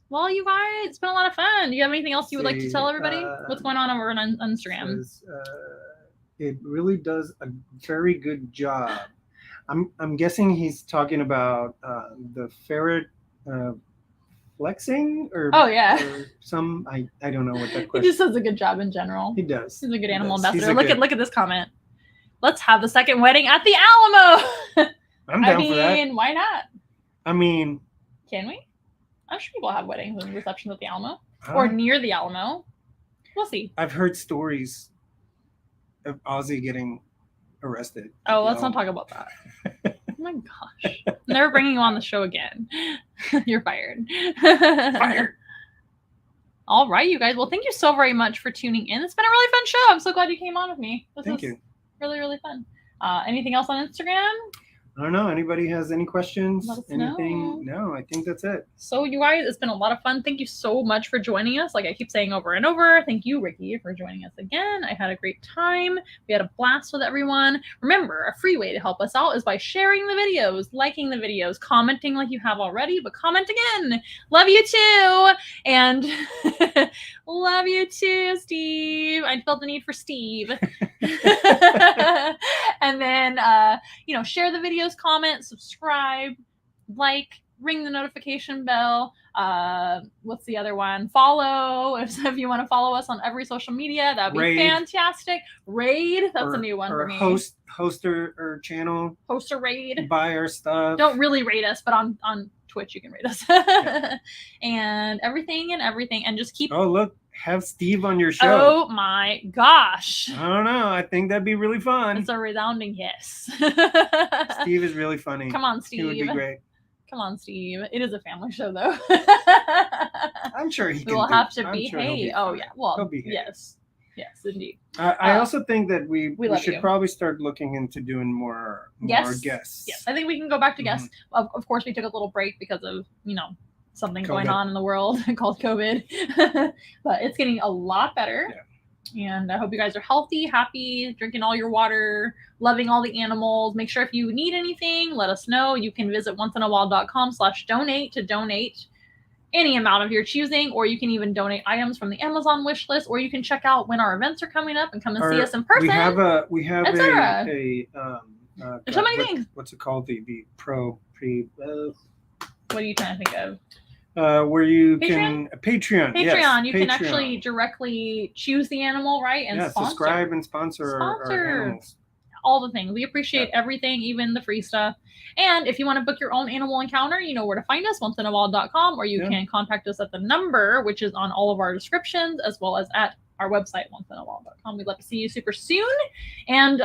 Well, you guys, it's been a lot of fun. Do you have anything else you would like to tell everybody? What's going on over on Instagram? It really does a very good job. I'm guessing he's talking about the ferret flexing or or some I don't know what that question. He just does a good job in general. He does. He's a good animal ambassador. Look at this comment. Let's have the second wedding at the Alamo. I'm down for that. I mean, why not? I mean, can we? I'm sure people have weddings and receptions at the Alamo or near the Alamo. We'll see. I've heard stories of Ozzy getting arrested. Oh, let's not talk about that. Oh my gosh. I'm never bringing you on the show again. You're fired. Fired. All right, you guys. Well, thank you so very much for tuning in. It's been a really fun show. I'm so glad you came on with me. Thank you. Really, really fun. Anything else on Instagram? I don't know. Anybody has any questions? Let us Anything? know. No, I think that's it. So you guys, it's been a lot of fun. Thank you so much for joining us. Like I keep saying over and over, thank you, Rikky, for joining us again. I had a great time. We had a blast with everyone. Remember, a free way to help us out is by sharing the videos, liking the videos, commenting like you have already, but comment again. Love you too. And love you too, Steve. I felt the need for Steve. And then, share the videos, comment, subscribe, like, ring the notification bell. What's the other one? Follow. If you want to follow us on every social media, that would be fantastic. Raid. That's a new one for me. Host our channel. Host a raid. Buy our stuff. Don't really rate us, but on Twitch you can rate us. And everything. And just keep. Oh, look. Have Steve on your show. Oh my gosh. I don't know. I think that'd be really fun. It's a resounding yes. Steve is really funny. Come on, Steve. He would be great. Come on, Steve. It is a family show, though. I'm sure he can. We'll have to behave. Oh, yeah. Well, yes. Yes, indeed. I also think that we should probably start looking into doing more guests. Yes, I think we can go back to guests. Of course, we took a little break because of, something going on in the world called COVID. But it's getting a lot better. Yeah. And I hope you guys are healthy, happy, drinking all your water, loving all the animals. Make sure if you need anything, let us know. You can visit onceinaWhile.com/donate to donate any amount of your choosing, or you can even donate items from the Amazon wish list, or you can check out when our events are coming up and come and see us in person. We have there's so many things. What's it called? The what are you trying to think of? Where you can Patreon. Yes, you can actually directly choose the animal, right? And subscribe and sponsor our animals. All the things. We appreciate everything, even the free stuff. And if you want to book your own animal encounter, you know where to find us, onceinaWhile.com, or you can contact us at the number, which is on all of our descriptions, as well as at our website, onceinaWhile.com. We'd love to see you super soon. And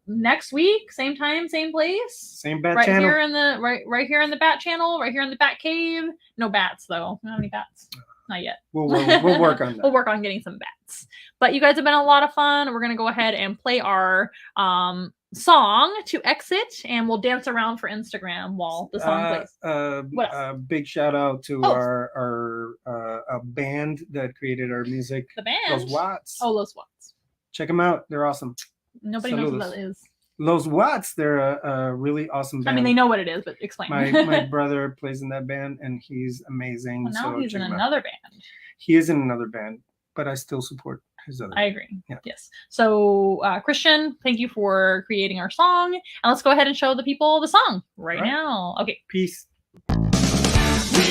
next week, same time, same place. Same bat channel. Right here in the bat channel, right here in the bat cave. No bats, though. We don't have any bats. Not yet. We'll work on that. We'll work on getting some bats. But you guys have been a lot of fun. We're going to go ahead and play our song to exit, and we'll dance around for Instagram while the song plays. Big shout out to our a band that created our music. The band? Los Watts. Oh, Los Watts. Check them out. They're awesome. Nobody knows what that is. Los Watts. They're a really awesome band. I mean, they know what it is, but explain. My brother plays in that band, and he's amazing. Well, now he's in another band. He is in another band, but I still support his other band. I agree. Yeah. Yes. So, Christian, thank you for creating our song. And let's go ahead and show the people the song right now. Okay. Peace. We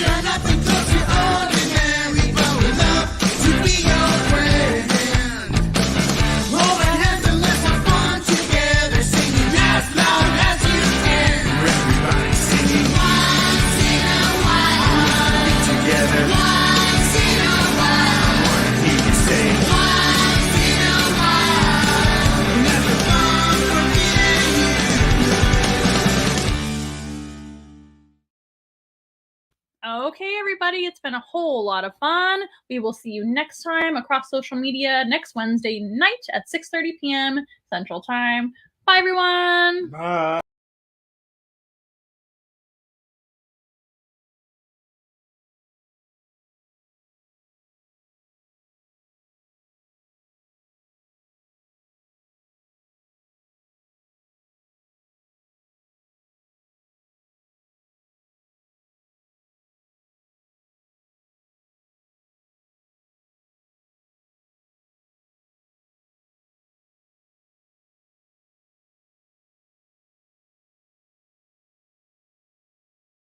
are nothing close to ordinary, but we love to be your friend. Hold our hands and let's have fun together, singing as loud as you can. Everybody singing once in a while. Be together once in a while. I wanna hear you say once in a while. Never long forget you. Okay, everybody, it's been a whole lot of fun. We will see you next time across social media next Wednesday night at 6:30 p.m. Central Time. Bye, everyone. Bye.